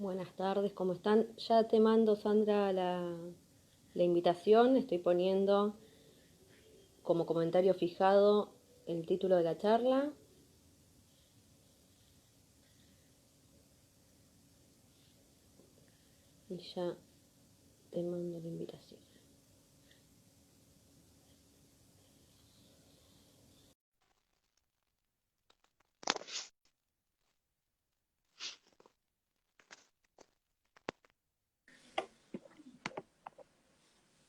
Buenas tardes, ¿cómo están? Ya te mando, Sandra, la invitación. Estoy poniendo como comentario fijado el título de la charla y ya te mando la invitación.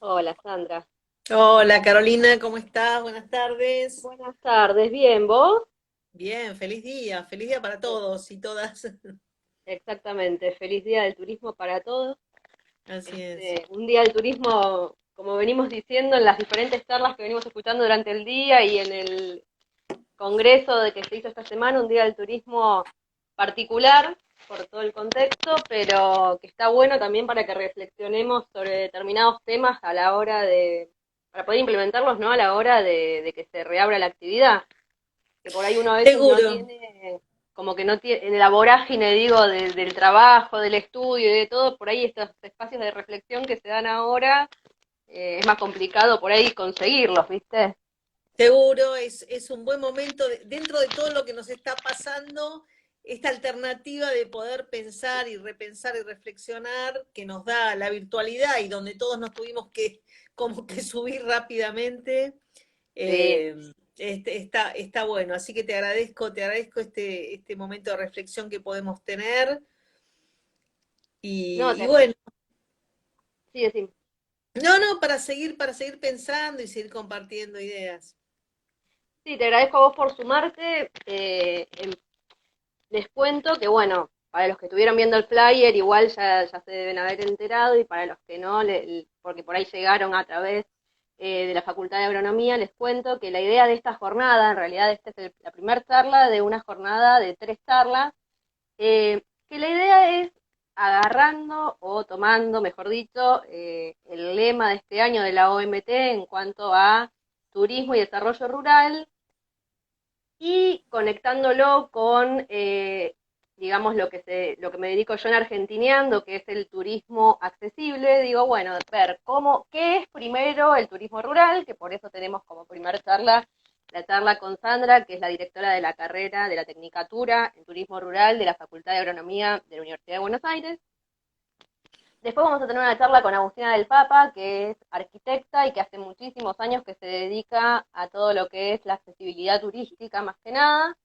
Hola, Sandra. Hola Carolina, ¿cómo estás? Buenas tardes. Buenas tardes, bien, ¿vos? Bien, feliz día para todos y todas. Exactamente, feliz día del turismo para todos. Así es. Un día del turismo, como venimos diciendo en las diferentes charlas que venimos escuchando durante el día y en el congreso de que se hizo esta semana, un día del turismo particular por todo el contexto, pero que está bueno también para que reflexionemos sobre determinados temas a la hora para poder implementarlos, ¿no? A la hora de que se reabra la actividad, que por ahí uno a veces no Seguro, tiene, como que no tiene, en la vorágine, digo, del trabajo, del estudio y de todo, por ahí estos espacios de reflexión que se dan ahora, es más complicado por ahí conseguirlos, ¿viste? seguro, es un buen momento dentro de todo lo que nos está pasando, esta alternativa de poder pensar y repensar y reflexionar que nos da la virtualidad y donde todos nos tuvimos que como que subir rápidamente. Sí. eh, está bueno, así que te agradezco este momento de reflexión que podemos tener. No, Y bueno, sí, sí. no, para seguir pensando y seguir compartiendo ideas. Sí, te agradezco a vos por sumarte. Les cuento que, bueno, para los que estuvieron viendo el flyer, igual ya se deben haber enterado, y para los que no, porque por ahí llegaron a través de la Facultad de Agronomía, les cuento que la idea de esta jornada, en realidad esta es la primera charla de una jornada de 3 charlas, que la idea es agarrando o tomando, mejor dicho, el lema de este año de la OMT en cuanto a turismo y desarrollo rural, y conectándolo con, digamos, lo que me dedico yo en Argentineando, que es el turismo accesible. Digo, bueno, ver qué es primero el turismo rural, que por eso tenemos como primer charla la charla con Sandra, que es la directora de la carrera de la Tecnicatura en Turismo Rural de la Facultad de Agronomía de la Universidad de Buenos Aires. Después vamos a tener una charla con Agustina del Papa, que es arquitecta y que hace muchísimos años que se dedica a todo lo que es la accesibilidad turística más que nada.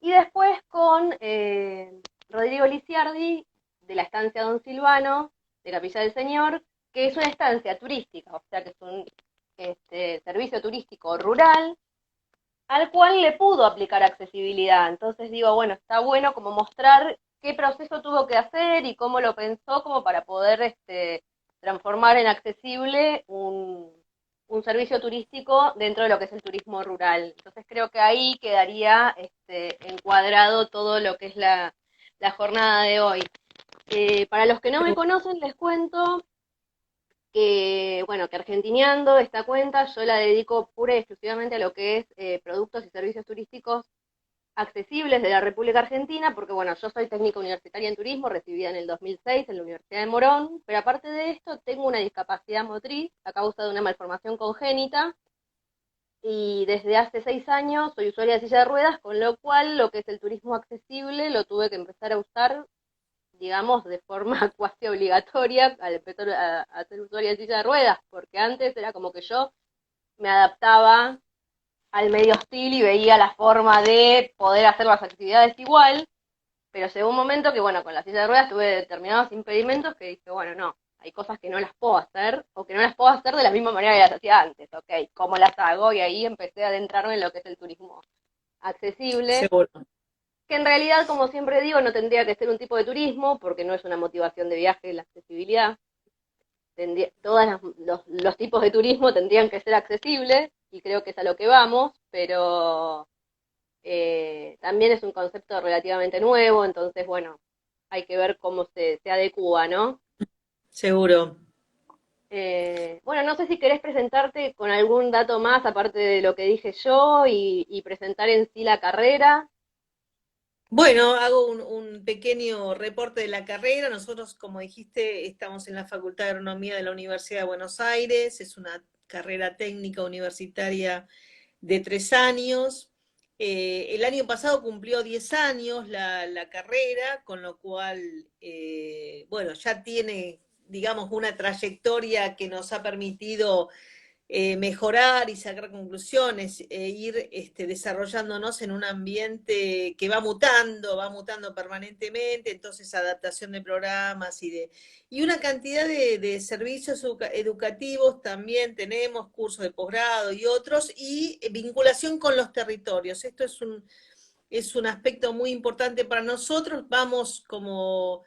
Y después con Rodrigo Lisiardi, de la estancia Don Silvano, de Capilla del Señor, que es una estancia turística, o sea que es un servicio turístico rural, al cual le pudo aplicar accesibilidad. Entonces digo, bueno, está bueno como mostrar qué proceso tuvo que hacer y cómo lo pensó como para poder transformar en accesible un servicio turístico dentro de lo que es el turismo rural. Entonces creo que ahí quedaría encuadrado todo lo que es la jornada de hoy. Para los que no me conocen, les cuento que, bueno, que Argentineando, esta cuenta, yo la dedico pura y exclusivamente a lo que es productos y servicios turísticos accesibles de la República Argentina, porque, bueno, yo soy técnica universitaria en turismo, recibida en el 2006 en la Universidad de Morón, pero aparte de esto, tengo una discapacidad motriz a causa de una malformación congénita, y desde hace 6 años soy usuaria de silla de ruedas, con lo cual lo que es el turismo accesible lo tuve que empezar a usar, digamos, de forma cuasi obligatoria al empezar a ser usuaria de silla de ruedas, porque antes era como que yo me adaptaba al medio hostil y veía la forma de poder hacer las actividades igual, pero llegó un momento que, bueno, con la silla de ruedas tuve determinados impedimentos que dije, bueno, no, hay cosas que no las puedo hacer, o que no las puedo hacer de la misma manera que las hacía antes, ok, ¿cómo las hago? Y ahí empecé a adentrarme en lo que es el turismo accesible, Seguro. que en realidad, como siempre digo, no tendría que ser un tipo de turismo, porque no es una motivación de viaje la accesibilidad. Todos los tipos de turismo tendrían que ser accesibles, y creo que es a lo que vamos, pero también es un concepto relativamente nuevo, entonces, bueno, hay que ver cómo se adecua, ¿no? Seguro. Bueno, no sé si querés presentarte con algún dato más, aparte de lo que dije yo, y presentar en sí la carrera. Bueno, hago un pequeño reporte de la carrera. Nosotros, como dijiste, estamos en la Facultad de Agronomía de la Universidad de Buenos Aires. Es una carrera técnica universitaria de 3 años. El año pasado cumplió 10 años la carrera, con lo cual, bueno, ya tiene, digamos, una trayectoria que nos ha permitido mejorar y sacar conclusiones, ir desarrollándonos en un ambiente que va mutando permanentemente, entonces adaptación de programas y una cantidad de servicios educativos también tenemos, cursos de posgrado y otros, y vinculación con los territorios. Esto es un aspecto muy importante para nosotros. Vamos como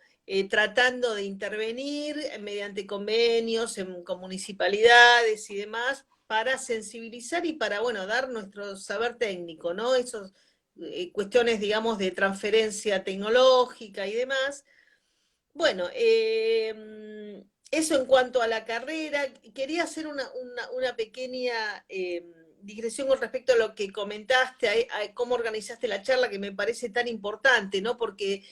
tratando de intervenir mediante convenios con municipalidades y demás para sensibilizar y para, bueno, dar nuestro saber técnico, ¿no? Esas cuestiones, digamos, de transferencia tecnológica y demás. Bueno, eso en cuanto a la carrera. Quería hacer una pequeña digresión con respecto a lo que comentaste, a cómo organizaste la charla, que me parece tan importante, ¿no? Porque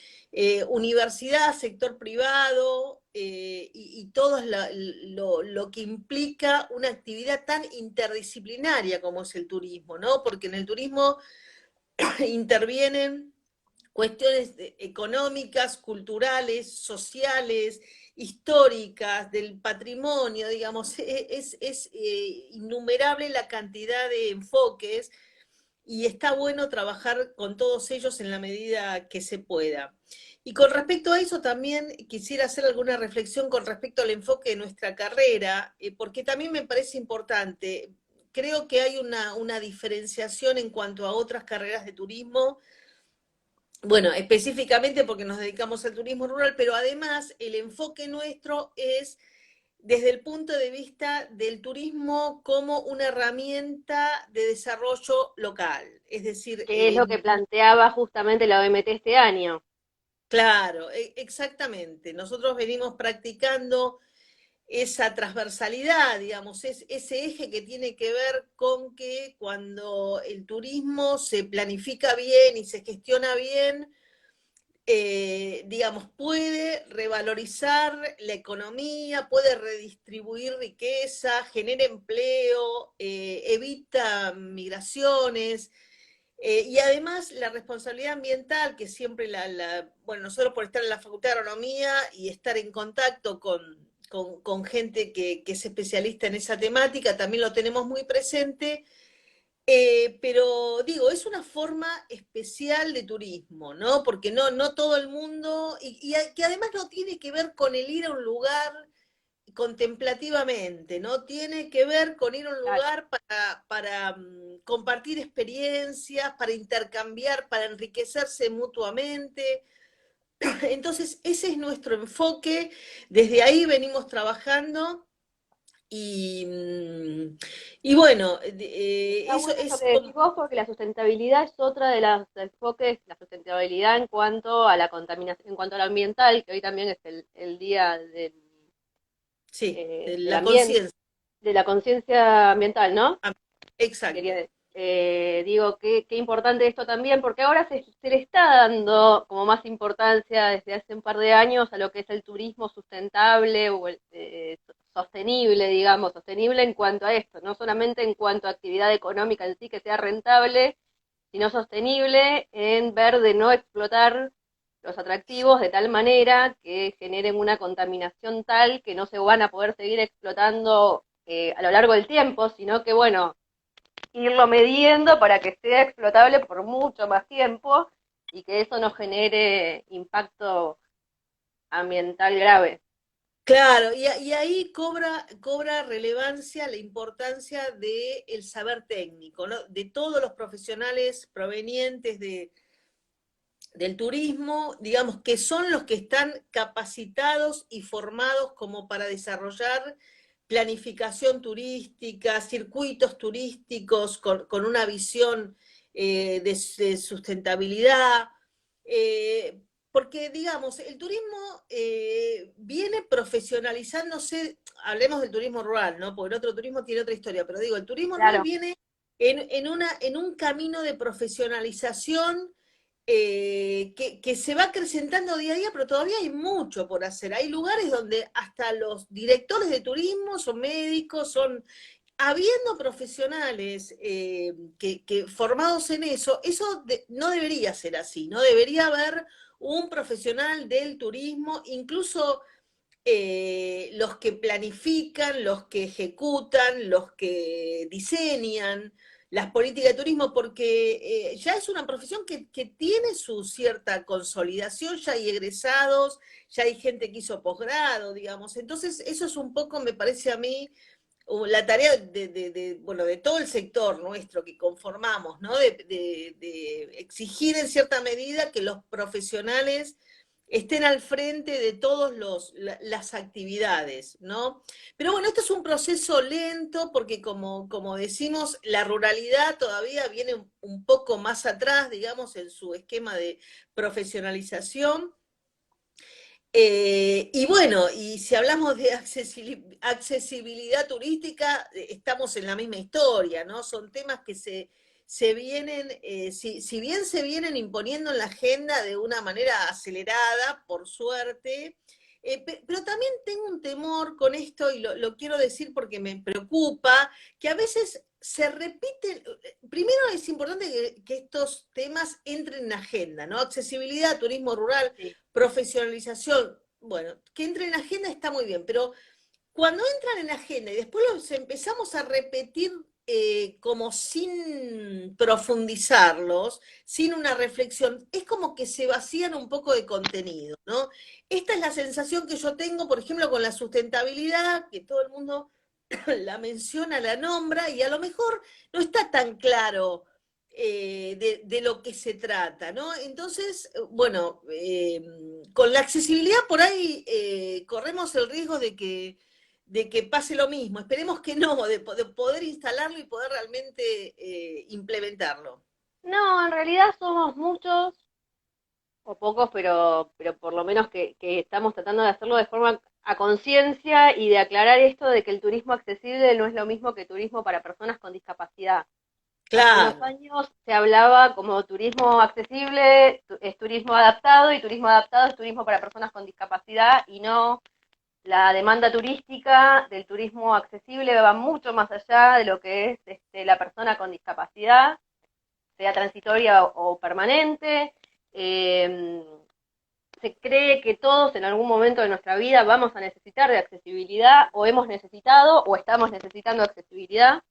universidad, sector privado y todo lo que implica una actividad tan interdisciplinaria como es el turismo, ¿no? Porque en el turismo intervienen cuestiones económicas, culturales, sociales, históricas, del patrimonio, digamos, innumerable la cantidad de enfoques y está bueno trabajar con todos ellos en la medida que se pueda. Y con respecto a eso también quisiera hacer alguna reflexión con respecto al enfoque de nuestra carrera, porque también me parece importante. Creo que hay una diferenciación en cuanto a otras carreras de turismo, bueno, específicamente porque nos dedicamos al turismo rural, pero además el enfoque nuestro es desde el punto de vista del turismo como una herramienta de desarrollo local. Es decir, Que es lo que planteaba justamente la OMT este año. claro, exactamente. Nosotros venimos practicando esa transversalidad, digamos, ese eje que tiene que ver con que cuando el turismo se planifica bien y se gestiona bien, digamos, puede revalorizar la economía, puede redistribuir riqueza, genera empleo, evita migraciones. Y además la responsabilidad ambiental, que siempre bueno, nosotros por estar en la Facultad de Agronomía y estar en contacto con gente que es especialista en esa temática, también lo tenemos muy presente. Pero digo, es una forma especial de turismo, ¿no? Porque no todo el mundo, que además no tiene que ver con el ir a un lugar contemplativamente, ¿no? Tiene que ver con ir a un Claro. lugar para compartir experiencias, para intercambiar, para enriquecerse mutuamente. Entonces, ese es nuestro enfoque. Desde ahí venimos trabajando. Y, y bueno, Está eso bueno eso es que decís vos, porque la sustentabilidad es otra de los enfoques, la sustentabilidad en cuanto a la contaminación, en cuanto a lo ambiental, que hoy también es el día sí, del la ambiente, conciencia. de la conciencia ambiental, ¿no? Quería Exacto. decir. Digo, qué importante esto también, porque ahora se le está dando como más importancia desde hace un par de años a lo que es el turismo sustentable o el sostenible, digamos, sostenible en cuanto a esto, no solamente en cuanto a actividad económica en sí que sea rentable, sino sostenible en ver de no explotar los atractivos de tal manera que generen una contaminación tal que no se van a poder seguir explotando a lo largo del tiempo, sino que, bueno, irlo midiendo para que sea explotable por mucho más tiempo y que eso no genere impacto ambiental grave. Claro, y ahí cobra relevancia la importancia del saber técnico, ¿no? De todos los profesionales provenientes del turismo, digamos, que son los que están capacitados y formados como para desarrollar planificación turística, circuitos turísticos con una visión de sustentabilidad. eh, Porque, digamos, el turismo viene profesionalizándose, hablemos del turismo rural, ¿no? Porque el otro turismo tiene otra historia, pero digo, el turismo rural Claro. viene en un camino de profesionalización, que se va acrecentando día a día, pero todavía hay mucho por hacer. Hay lugares donde hasta los directores de turismo son médicos, son habiendo profesionales que formados en eso, no debería ser así, no debería haber un profesional del turismo, incluso los que planifican, los que ejecutan, los que diseñan las políticas de turismo, porque ya es una profesión que tiene su cierta consolidación, ya hay egresados, ya hay gente que hizo posgrado, digamos. Entonces, eso es un poco, me parece a mí, la tarea bueno, de todo el sector nuestro que conformamos, ¿no? De exigir en cierta medida que los profesionales estén al frente de todas las actividades, ¿no? Pero bueno, esto es un proceso lento porque como decimos, la ruralidad todavía viene un poco más atrás, digamos, en su esquema de profesionalización. Y bueno, y si hablamos de accesibilidad turística, estamos en la misma historia, ¿no? Son temas que se vienen, si bien se vienen imponiendo en la agenda de una manera acelerada, por suerte, pero también tengo un temor con esto, y lo quiero decir porque me preocupa, que a veces se repiten, primero es importante que estos temas entren en agenda, ¿no? Accesibilidad, turismo rural, Sí. profesionalización, bueno, que entre en agenda está muy bien, pero cuando entran en agenda y después los empezamos a repetir como sin profundizarlos, sin una reflexión, es como que se vacían un poco de contenido, ¿no? Esta es la sensación que yo tengo, por ejemplo, con la sustentabilidad, que todo el mundo la menciona, la nombra, y a lo mejor no está tan claro de lo que se trata, ¿no? Entonces, bueno, con la accesibilidad por ahí corremos el riesgo de que pase lo mismo. Esperemos que no, de poder instalarlo y poder realmente implementarlo. No, en realidad somos muchos o pocos, pero por lo menos que estamos tratando de hacerlo de forma a conciencia y de aclarar esto de que el turismo accesible no es lo mismo que turismo para personas con discapacidad. Hace unos Claro, años se hablaba como turismo accesible, es turismo adaptado, y turismo adaptado es turismo para personas con discapacidad, y no, la demanda turística del turismo accesible va mucho más allá de lo que es la persona con discapacidad, sea transitoria o permanente. Eh, Se cree que todos en algún momento de nuestra vida vamos a necesitar de accesibilidad, o hemos necesitado o estamos necesitando accesibilidad,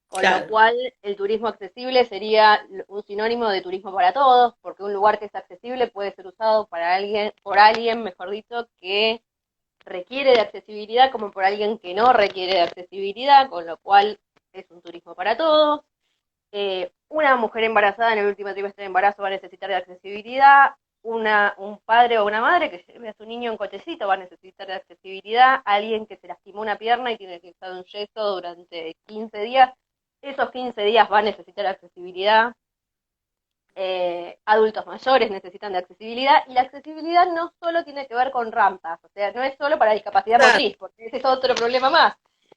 con lo claro. cual el turismo accesible sería un sinónimo de turismo para todos, porque un lugar que es accesible puede ser usado para alguien, por alguien, mejor dicho, que requiere de accesibilidad, como por alguien que no requiere de accesibilidad, con lo cual es un turismo para todos. Una mujer embarazada en el último trimestre de embarazo va a necesitar de accesibilidad. Un padre o una madre que lleve a su niño en cochecito va a necesitar de accesibilidad. Alguien que se lastimó una pierna y tiene que estar en yeso durante 15 días, esos 15 días va a necesitar accesibilidad. Adultos mayores necesitan de accesibilidad, y la accesibilidad no solo tiene que ver con rampas, o sea, no es solo para discapacidad Claro, motriz, porque ese es otro problema más.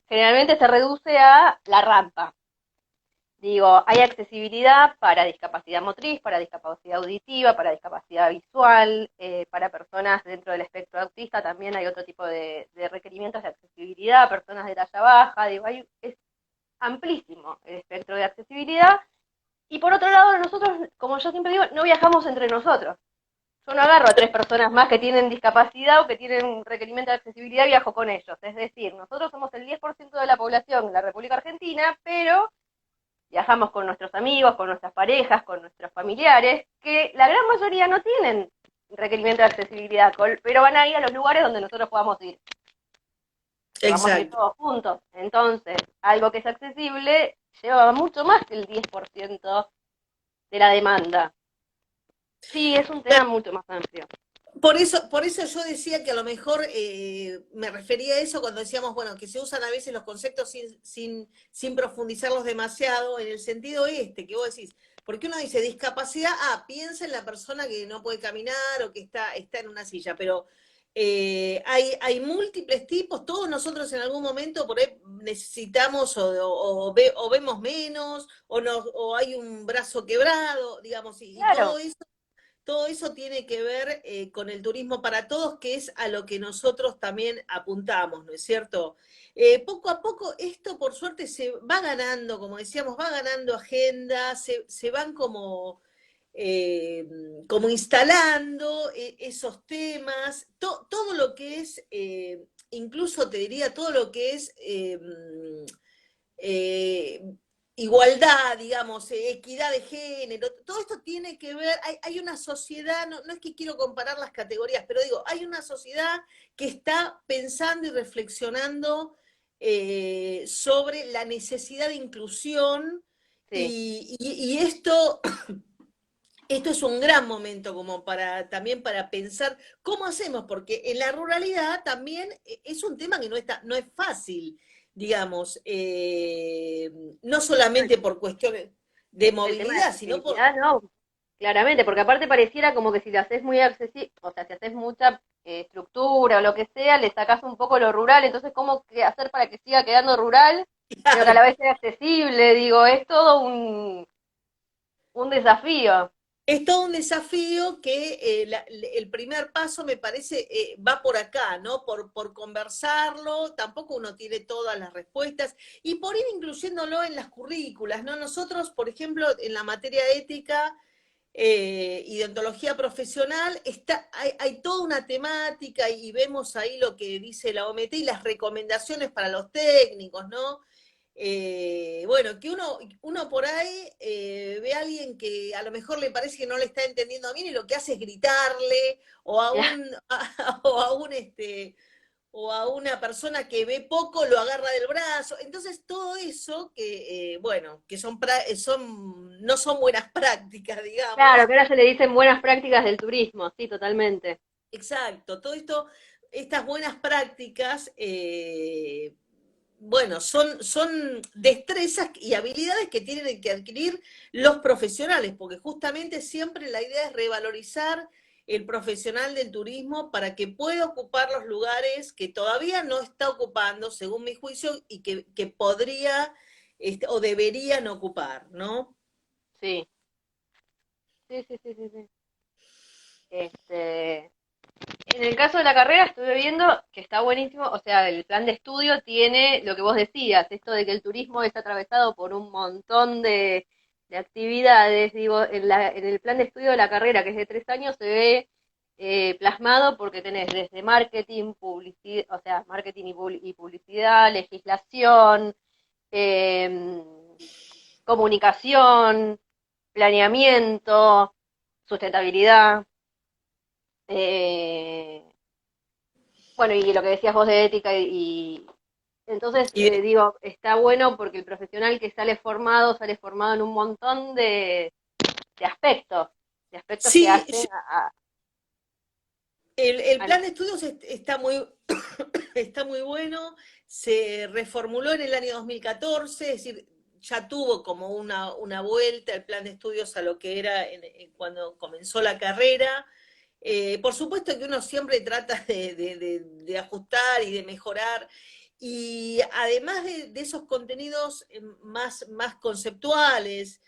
Generalmente se reduce a la rampa. Digo, hay accesibilidad para discapacidad motriz, para discapacidad auditiva, para discapacidad visual, para personas dentro del espectro autista también hay otro tipo de requerimientos de accesibilidad, personas de talla baja, digo, es amplísimo el espectro de accesibilidad. Y por otro lado, nosotros, como yo siempre digo, no viajamos entre nosotros. Yo no agarro a tres personas más que tienen discapacidad o que tienen un requerimiento de accesibilidad y viajo con ellos. Es decir, nosotros somos el 10% de la población en la República Argentina, pero viajamos con nuestros amigos, con nuestras parejas, con nuestros familiares, que la gran mayoría no tienen requerimiento de accesibilidad, pero van a ir a los lugares donde nosotros podamos ir, que vamos a ir exacto. todos juntos. Entonces, algo que es accesible lleva mucho más que el 10% de la demanda. Sí, es un tema mucho más amplio. Por eso yo decía que a lo mejor me refería a eso cuando decíamos, bueno, que se usan a veces los conceptos sin profundizarlos demasiado, en el sentido que vos decís, porque uno dice discapacidad, piensa en la persona que no puede caminar o que está en una silla, pero hay múltiples tipos, todos nosotros en algún momento por ahí necesitamos o vemos menos, o hay un brazo quebrado, digamos, y todo Claro, eso todo eso tiene que ver con el turismo para todos, que es a lo que nosotros también apuntamos, ¿no es cierto? Poco a poco esto, por suerte, se va ganando, como decíamos, va ganando agenda, se van eh, como instalando esos temas, todo lo que es, incluso te diría, todo lo que es eh, igualdad, digamos, equidad de género, todo esto tiene que ver, hay una sociedad, no es que quiero comparar las categorías, pero digo, hay una sociedad que está pensando y reflexionando sobre la necesidad de inclusión Sí. y esto es un gran momento como también para pensar cómo hacemos, porque en la ruralidad también es un tema que no es fácil, digamos, no solamente por cuestiones de El tema de movilidad, sino por... accesibilidad, no, claramente, porque aparte pareciera como que si lo haces muy accesible, o sea, si haces mucha estructura o lo que sea, le sacás un poco lo rural, entonces, ¿cómo hacer para que siga quedando rural, pero que a la Claro, vez sea accesible? Digo, es todo un desafío. es todo un desafío que el primer paso me parece va por acá, ¿no? Por conversarlo, tampoco uno tiene todas las respuestas y por ir incluyéndolo en las currículas, ¿no? Nosotros, por ejemplo, en la materia de ética y de ontología profesional, hay toda una temática y vemos ahí lo que dice la OMT y las recomendaciones para los técnicos, ¿no? Bueno, que uno por ahí ve a alguien que a lo mejor le parece que no le está entendiendo bien y lo que hace es gritarle, o a un, o a un o a una persona que ve poco lo agarra del brazo. Entonces, todo eso que, bueno, que no son buenas prácticas, Claro, digamos. que ahora se le dicen buenas prácticas del turismo, sí, totalmente. Exacto, todo esto, estas buenas prácticas, bueno, son destrezas y habilidades que tienen que adquirir los profesionales, porque justamente siempre la idea es revalorizar el profesional del turismo para que pueda ocupar los lugares que todavía no está ocupando, según mi juicio, y que podría o deberían ocupar, ¿no? Sí, sí, sí, sí, sí, sí. Este, en el caso de la carrera estuve viendo que está buenísimo, o sea, el plan de estudio tiene lo que vos decías, esto de que el turismo es atravesado por un montón de actividades, digo, en el plan de estudio de la carrera, que es de 3 años, se ve plasmado porque tenés desde marketing, publicidad, o sea, marketing y publicidad, legislación, eh, comunicación, planeamiento, sustentabilidad. Eh, bueno, y lo que decías vos de ética entonces Y digo, está bueno porque el profesional que sale formado en un montón de de aspectos que sí, hacen el a la- plan de estudios está está muy bueno, se reformuló en el año 2014, es decir, ya tuvo como una vuelta el plan de estudios a lo que era cuando comenzó la carrera. Por supuesto que uno siempre trata de ajustar y de mejorar, y además de esos contenidos más conceptuales,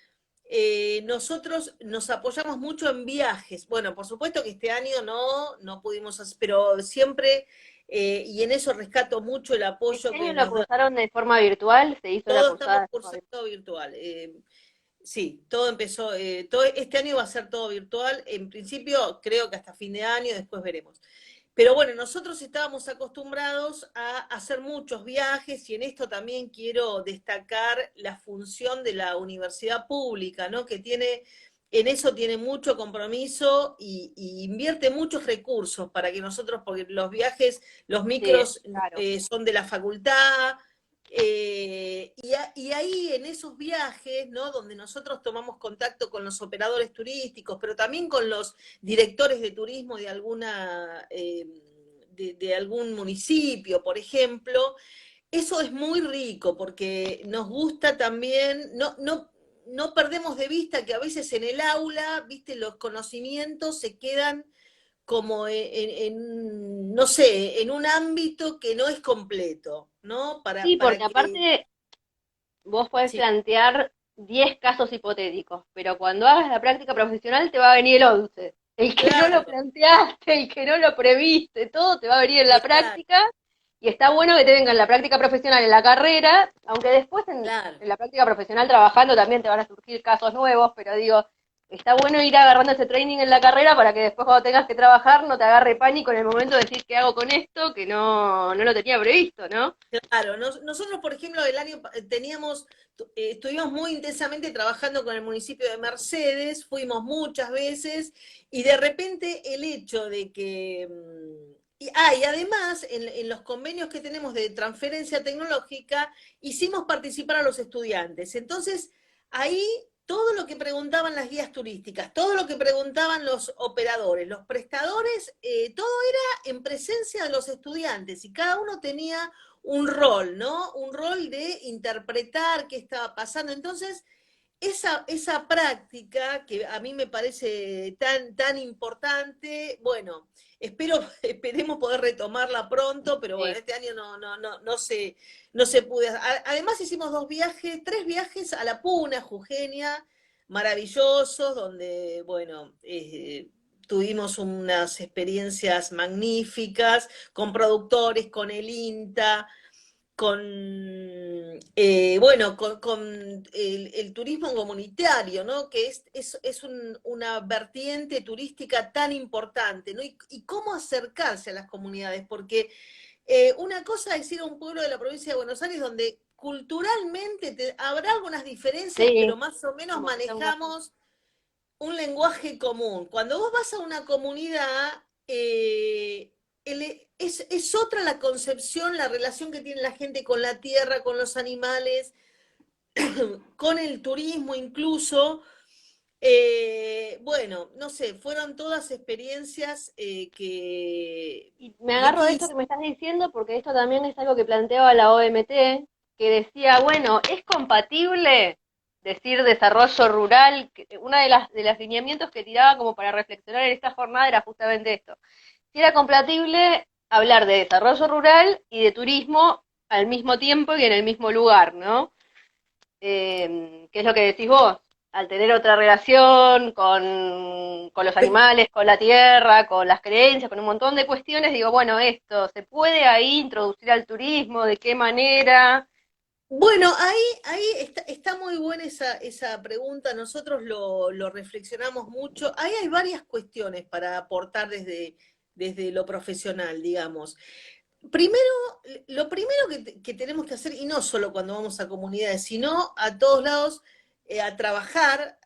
nosotros nos apoyamos mucho en viajes. Bueno, por supuesto que este año no pudimos hacer, pero siempre, y en eso rescato mucho el apoyo este año que lo nos da. cursaron de forma virtual, se hizo la Todos cursada estamos de forma virtual. cursando virtual. Sí, todo empezó, este año va a ser todo virtual. En principio, creo que hasta fin de año, después veremos. Pero bueno, nosotros estábamos acostumbrados a hacer muchos viajes y en esto también quiero destacar la función de la universidad pública, ¿no? Que en eso tiene mucho compromiso y invierte muchos recursos para que nosotros, porque los viajes, los Sí, micros claro. son de la facultad, y ahí en esos viajes, ¿no? Donde nosotros tomamos contacto con los operadores turísticos, pero también con los directores de turismo de de algún municipio, por ejemplo, eso es muy rico porque nos gusta también, no perdemos de vista que a veces en el aula, viste, los conocimientos se quedan como no sé, en un ámbito que no es completo, ¿no? Sí, porque Para que, aparte vos podés sí, plantear 10 casos hipotéticos, pero cuando hagas la práctica profesional te va a venir el 11. El que no lo Claro, planteaste, el que no lo previste, todo te va a venir en la exacto, práctica y está bueno que te venga en la práctica profesional, en la carrera, aunque después claro. en la práctica profesional trabajando también te van a surgir casos nuevos, pero digo, está bueno ir agarrando ese training en la carrera para que después cuando tengas que trabajar no te agarre pánico en el momento de decir qué hago con esto, que no lo tenía previsto, ¿no? Claro, nosotros, por ejemplo, estuvimos muy intensamente trabajando con el municipio de Mercedes, fuimos muchas veces, y de repente el hecho de que, y además en los convenios que tenemos de transferencia tecnológica, hicimos participar a los estudiantes. Entonces, ahí todo lo que preguntaban las guías turísticas, todo lo que preguntaban los operadores, los prestadores, todo era en presencia de los estudiantes, y cada uno tenía un rol, ¿no? Un rol de interpretar qué estaba pasando. Entonces, esa práctica que a mí me parece tan importante, bueno, esperemos poder retomarla pronto, pero bueno, Sí. este año no se pudo. Además hicimos tres viajes a La Puna, Jujeña, maravillosos, donde, bueno, tuvimos unas experiencias magníficas con productores, con el INTA, bueno, con el turismo comunitario, ¿no? Que una vertiente turística tan importante, ¿no? Y cómo acercarse a las comunidades, porque una cosa es ir a un pueblo de la provincia de Buenos Aires donde culturalmente habrá algunas diferencias, pero Sí, más o menos como hacer una... manejamos un lenguaje común. Cuando vos vas a una comunidad, es otra la concepción, la relación que tiene la gente con la tierra, con los animales, con el turismo incluso. Bueno, no sé, fueron todas experiencias que Y me agarro de esto que riquísimas. me estás diciendo porque esto también es algo que planteaba la OMT, que decía, bueno, ¿es compatible decir desarrollo rural? Una de las lineamientos que tiraba como para reflexionar en esta jornada era justamente esto. Si era compatible hablar de desarrollo rural y de turismo al mismo tiempo y en el mismo lugar, ¿no? ¿Qué es lo que decís vos? Al tener otra relación con los animales, con la tierra, con las creencias, con un montón de cuestiones, digo, bueno, esto, ¿se puede ahí introducir al turismo? ¿De qué manera? Bueno, ahí está muy buena esa pregunta, nosotros lo reflexionamos mucho. Ahí hay varias cuestiones para aportar desde lo profesional, digamos. Primero, lo primero que tenemos que hacer, y no solo cuando vamos a comunidades, sino a todos lados a trabajar,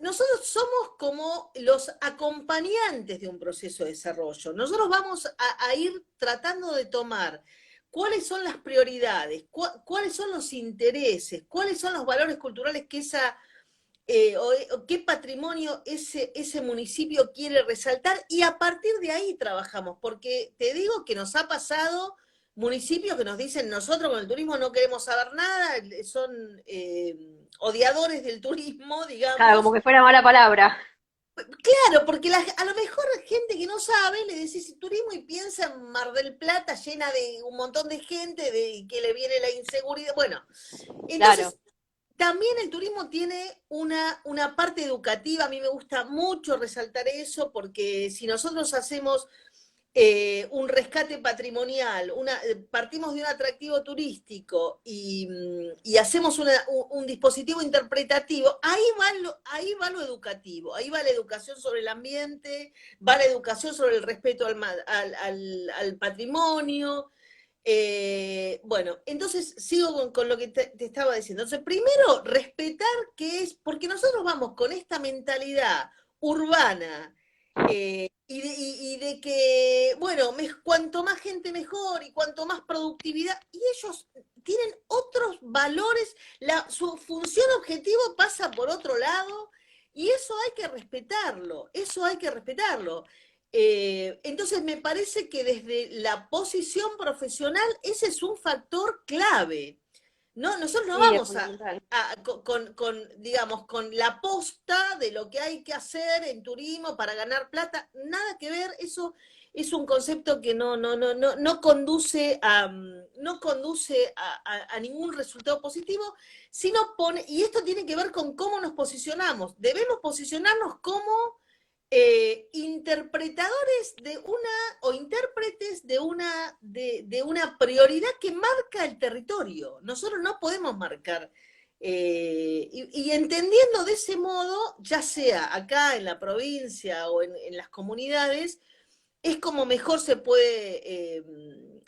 nosotros somos como los acompañantes de un proceso de desarrollo. Nosotros vamos a ir tratando de tomar cuáles son las prioridades, cuáles son los intereses, cuáles son los valores culturales que o qué patrimonio ese municipio quiere resaltar, y a partir de ahí trabajamos, porque te digo que nos ha pasado municipios que nos dicen nosotros con el turismo no queremos saber nada, son odiadores del turismo, Claro, como digamos. que fuera mala palabra. Claro, porque a lo mejor gente que no sabe le decís turismo y piensa en Mar del Plata llena de un montón de gente, de que le viene la inseguridad. Bueno, Claro. entonces también el turismo tiene una parte educativa, a mí me gusta mucho resaltar eso, porque si nosotros hacemos un rescate patrimonial, partimos de un atractivo turístico y hacemos un dispositivo interpretativo, ahí va lo educativo, ahí va la educación sobre el ambiente, va la educación sobre el respeto al patrimonio. Bueno, entonces sigo con lo que te estaba diciendo. Entonces, primero, respetar qué es, porque nosotros vamos con esta mentalidad urbana y de que, bueno, cuanto más gente mejor y cuanto más productividad, y ellos tienen otros valores, su función objetivo pasa por otro lado, y eso hay que respetarlo, eso hay que respetarlo. Entonces me parece que desde la posición profesional ese es un factor clave. No, nosotros no Sí, es vamos fundamental. digamos, con la posta de lo que hay que hacer en turismo para ganar plata, nada que ver, eso es un concepto que no conduce no conduce a ningún resultado positivo, sino y esto tiene que ver con cómo nos posicionamos. Debemos posicionarnos como interpretadores de una, o intérpretes de una prioridad que marca el territorio. Nosotros no podemos marcar. Y entendiendo de ese modo, ya sea acá en la provincia o en las comunidades, es como mejor se puede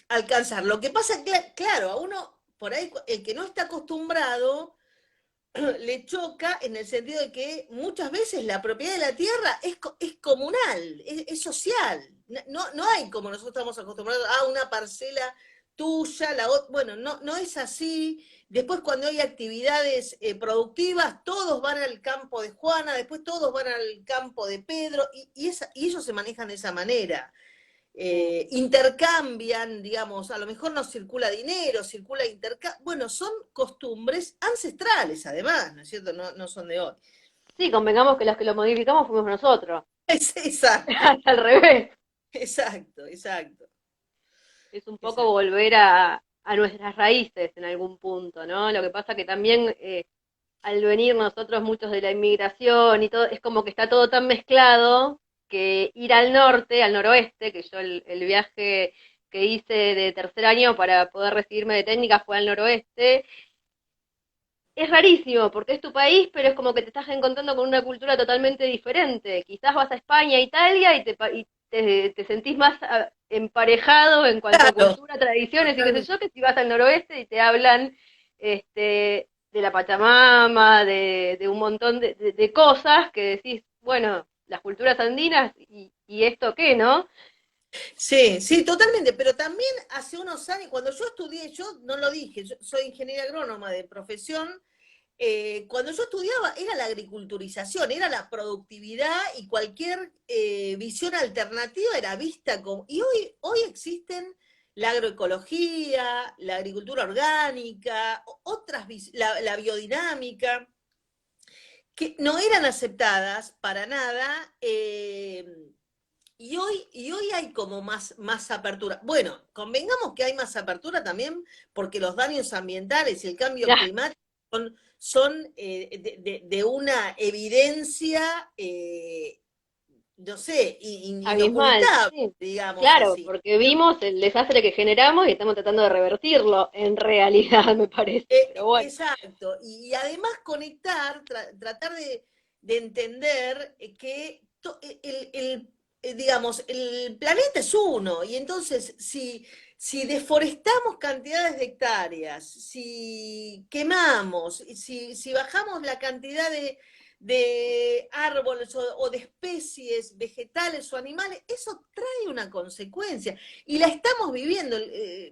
alcanzar. Lo que pasa, claro, a uno, por ahí, el que no está acostumbrado, le choca en el sentido de que muchas veces la propiedad de la tierra es comunal, es social. No hay como nosotros estamos acostumbrados a una parcela tuya, la otra. Bueno, no es así. Después cuando hay actividades productivas, todos van al campo de Juana, después todos van al campo de Pedro, y ellos se manejan de esa manera. Intercambian, digamos, a lo mejor no circula dinero, circula intercambio. Bueno, son costumbres ancestrales, además, ¿no es cierto? No son de hoy. Sí, convengamos que los que lo modificamos fuimos nosotros. Exacto, Hasta al revés. exacto, exacto, Es un poco exacto. volver a nuestras raíces en algún punto, ¿no? Lo que pasa que también al venir nosotros muchos de la inmigración y todo, es como que está todo tan mezclado que ir al norte, al noroeste, que yo el viaje que hice de tercer año para poder recibirme de técnica fue al noroeste, es rarísimo porque es tu país, pero es como que te estás encontrando con una cultura totalmente diferente. Quizás vas a España, Italia te sentís más emparejado en cuanto a Claro, cultura, tradiciones y qué sé totalmente. yo, que si vas al noroeste y te hablan de la Pachamama, de un montón de cosas que decís, bueno, las culturas andinas y esto qué, ¿no? Sí, sí, totalmente, pero también hace unos años, cuando yo estudié, yo no lo dije, yo soy ingeniera agrónoma de profesión. Cuando yo estudiaba era la agriculturización, era la productividad, y cualquier visión alternativa era vista como. Y hoy existen la agroecología, la agricultura orgánica, la biodinámica, que no eran aceptadas para nada. Y hoy hay como más apertura. Bueno, convengamos que hay más apertura también porque los daños ambientales y el cambio Ya, climático son de una evidencia, no sé, abismal, inocultable, sí. digamos Claro, así. porque vimos el desastre que generamos y estamos tratando de revertirlo, en realidad, me parece, pero bueno. Exacto. Y además conectar, tratar de entender que digamos, el planeta es uno, y entonces si deforestamos cantidades de hectáreas, si quemamos, si bajamos la cantidad de árboles o de especies vegetales o animales, eso trae una consecuencia. Y la estamos viviendo,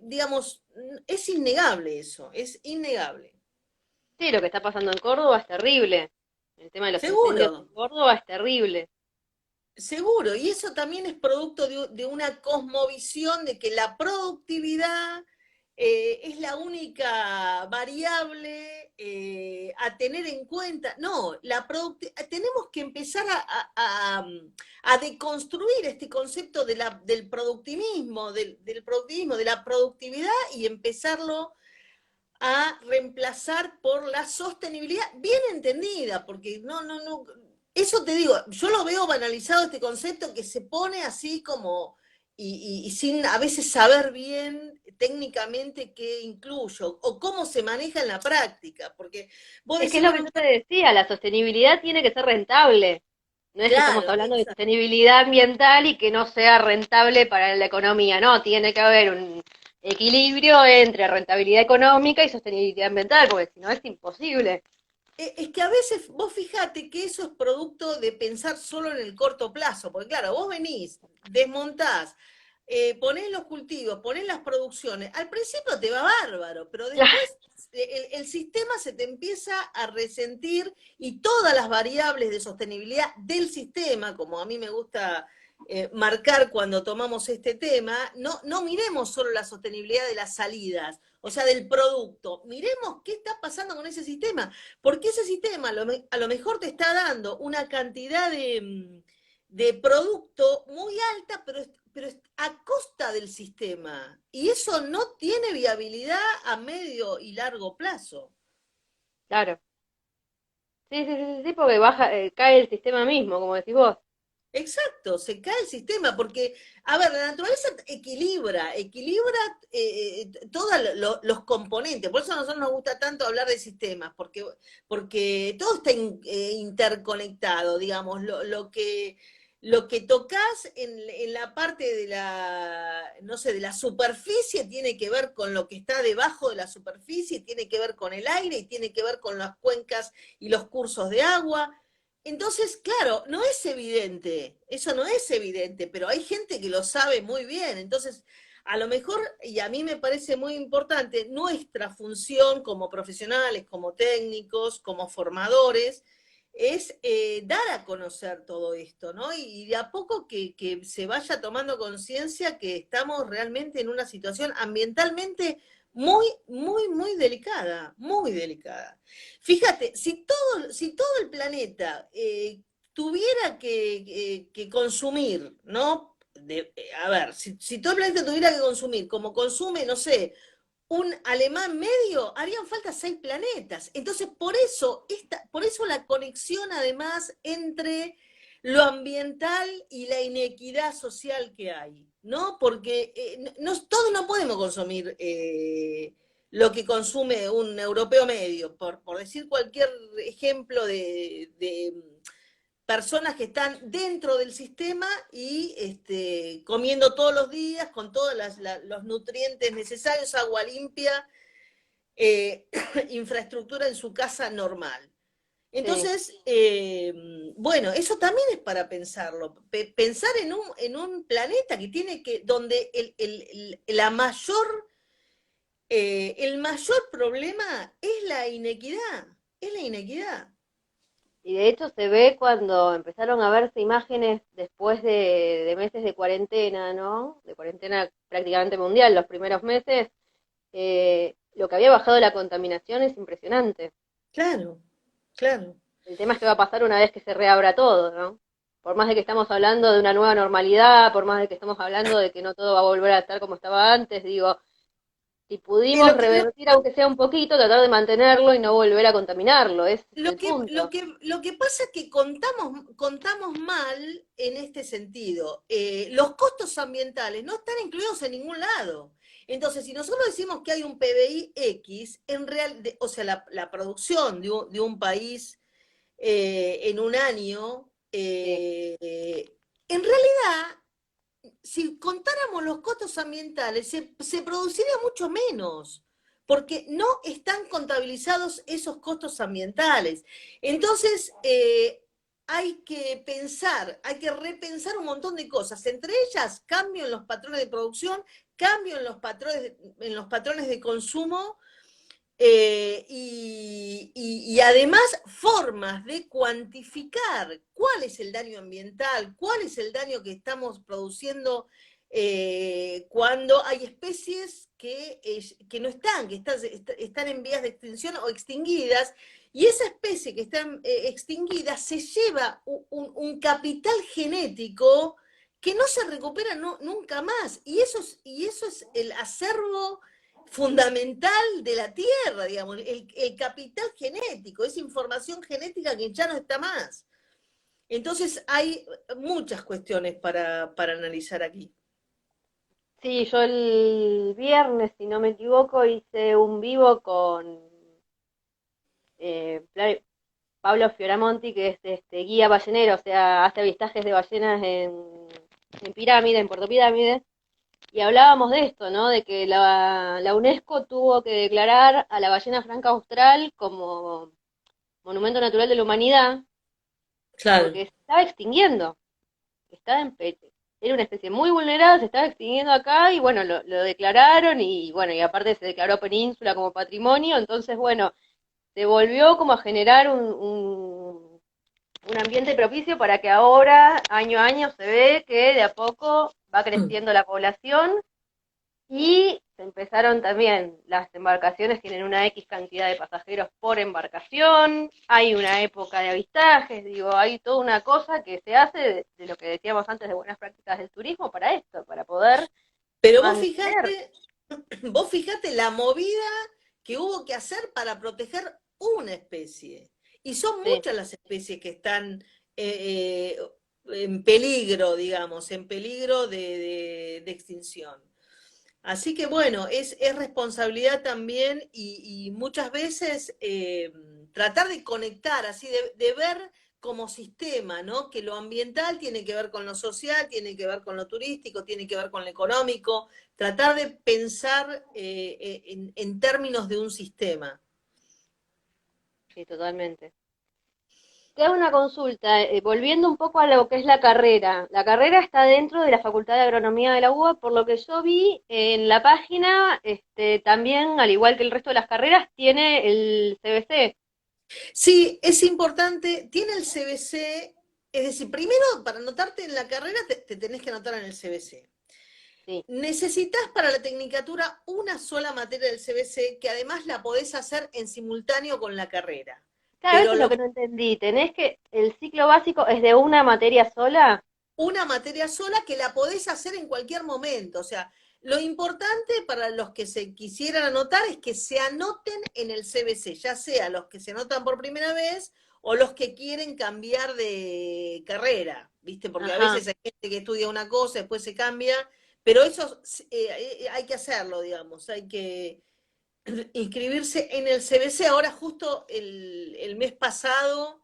digamos, es innegable eso, es innegable. Sí, lo que está pasando en Córdoba es terrible. El tema de los incendios en Seguro, Córdoba es terrible. seguro. Y eso también es producto de una cosmovisión de que la productividad es la única variable a tener en cuenta. No, tenemos que empezar a deconstruir este concepto del productivismo, del productivismo, de la productividad, y empezarlo a reemplazar por la sostenibilidad bien entendida, porque eso te digo, yo lo veo banalizado este concepto que se pone así como, y sin a veces saber bien técnicamente qué incluyo o cómo se maneja en la práctica, porque vos Es que decís, es lo que bueno, yo te decía, la sostenibilidad tiene que ser rentable. No es que estamos claro, hablando de sostenibilidad ambiental y que no sea rentable para la economía, no, tiene que haber un equilibrio entre rentabilidad económica y sostenibilidad ambiental, porque si no es imposible. es que a veces vos fijate que eso es producto de pensar solo en el corto plazo, porque claro, vos venís, desmontás, ponés los cultivos, ponés las producciones, al principio te va bárbaro, pero después el sistema se te empieza a resentir, y todas las variables de sostenibilidad del sistema, como a mí me gusta marcar cuando tomamos este tema, no miremos solo la sostenibilidad de las salidas, o sea, del producto, miremos qué está pasando con ese sistema, porque ese sistema a lo mejor te está dando una cantidad de producto muy alta, pero a costa del sistema. Y eso no tiene viabilidad a medio y largo plazo. Claro. Sí, sí, sí, sí, sí, porque baja, cae el sistema mismo, como decís vos. Exacto, se cae el sistema, porque, a ver, la naturaleza equilibra todos los componentes, por eso a nosotros nos gusta tanto hablar de sistemas, porque todo está interconectado, digamos, lo que tocas en la parte de la, no sé, de la superficie tiene que ver con lo que está debajo de la superficie, tiene que ver con el aire y tiene que ver con las cuencas y los cursos de agua. Entonces, claro, no es evidente, eso no es evidente, pero hay gente que lo sabe muy bien. Entonces, a lo mejor, y a mí me parece muy importante, nuestra función como profesionales, como técnicos, como formadores, es dar a conocer todo esto, ¿no? Y de a poco que se vaya tomando conciencia que estamos realmente en una situación ambientalmente muy, muy, muy delicada, muy delicada. Fíjate, si todo el planeta tuviera que consumir, ¿no? A ver, si todo el planeta tuviera que consumir, como consume, no sé, un alemán medio, harían falta 6 planetas. Entonces, por eso la conexión además entre lo ambiental y la inequidad social que hay, ¿no? Porque todos no podemos consumir lo que consume un europeo medio, por decir cualquier ejemplo de personas que están dentro del sistema y comiendo todos los días con todos los nutrientes necesarios, agua limpia, eh, infraestructura en su casa normal. Sí. Entonces, bueno, eso también es para pensarlo. Pensar en un planeta que tiene que, donde el mayor problema es la inequidad. Y de hecho se ve cuando empezaron a verse imágenes después de meses de cuarentena, ¿no? De cuarentena prácticamente mundial, los primeros meses, lo que había bajado la contaminación es impresionante. Claro, claro. El tema es que va a pasar una vez que se reabra todo, ¿no? Por más de que estamos hablando de una nueva normalidad, por más de que estamos hablando de que no todo va a volver a estar como estaba antes, digo, si Y pudimos revertir aunque sea un poquito, tratar de mantenerlo y no volver a contaminarlo, ese es el punto. lo que pasa es que contamos mal en este sentido. Los costos ambientales no están incluidos en ningún lado. Entonces, si nosotros decimos que hay un PBI X, o sea, la producción de un país en un año, Sí. en realidad, si contáramos los costos ambientales, se produciría mucho menos, porque no están contabilizados esos costos ambientales. Entonces, hay que repensar un montón de cosas, entre ellas cambio en los patrones de producción, cambio en los patrones de consumo, y además formas de cuantificar cuál es el daño ambiental, cuál es el daño que estamos produciendo cuando hay especies que no están, están en vías de extinción o extinguidas, y esa especie que está extinguida se lleva un capital genético que no se recupera nunca más, y eso es el acervo fundamental de la Tierra, digamos, el capital genético, esa información genética que ya no está más. Entonces hay muchas cuestiones para analizar aquí. Sí, yo el viernes, si no me equivoco, hice un vivo con eh, Pablo Fioramonti, que es guía ballenero, o sea, hace avistajes de ballenas en Pirámide, en Puerto Pirámide, y hablábamos de esto, ¿no? De que la UNESCO tuvo que declarar a la ballena franca austral como monumento natural de la humanidad, Claro. porque se estaba extinguiendo, estaba en peche. Era una especie muy vulnerada, se estaba extinguiendo acá y bueno, lo declararon y bueno, y aparte se declaró Península como patrimonio, entonces bueno, se volvió como a generar un ambiente propicio para que ahora, año a año, se ve que de a poco va creciendo la población y se empezaron también, las embarcaciones tienen una X cantidad de pasajeros por embarcación, hay una época de avistajes, digo, hay toda una cosa que se hace de lo que decíamos antes de buenas prácticas del turismo para esto, para poder Pero mantener. vos fijate la movida que hubo que hacer para proteger una especie. Y son Sí, muchas las especies que están, eh, en peligro, digamos, en peligro de extinción. Así que bueno, es responsabilidad también y muchas veces tratar de conectar, así de ver como sistema, ¿no? Que lo ambiental tiene que ver con lo social, tiene que ver con lo turístico, tiene que ver con lo económico, tratar de pensar en términos de un sistema. Sí, totalmente. Te hago una consulta, volviendo un poco a lo que es la carrera. La carrera está dentro de la Facultad de Agronomía de la UBA, por lo que yo vi en la página, también, al igual que el resto de las carreras, tiene el CBC. Sí, es importante, tiene el CBC, es decir, primero para anotarte en la carrera te tenés que anotar en el CBC. Sí. Necesitas para la tecnicatura una sola materia del CBC que además la podés hacer en simultáneo con la carrera. Claro, eso Pero es lo que no entendí. ¿Tenés que el ciclo básico es de una materia sola? una materia sola que la podés hacer en cualquier momento. O sea, lo importante para los que se quisieran anotar es que se anoten en el CBC, ya sea los que se anotan por primera vez o los que quieren cambiar de carrera, ¿viste? Porque a Ajá. veces hay gente que estudia una cosa, después se cambia, pero eso hay que hacerlo, digamos, hay que inscribirse en el CBC. Ahora justo el mes pasado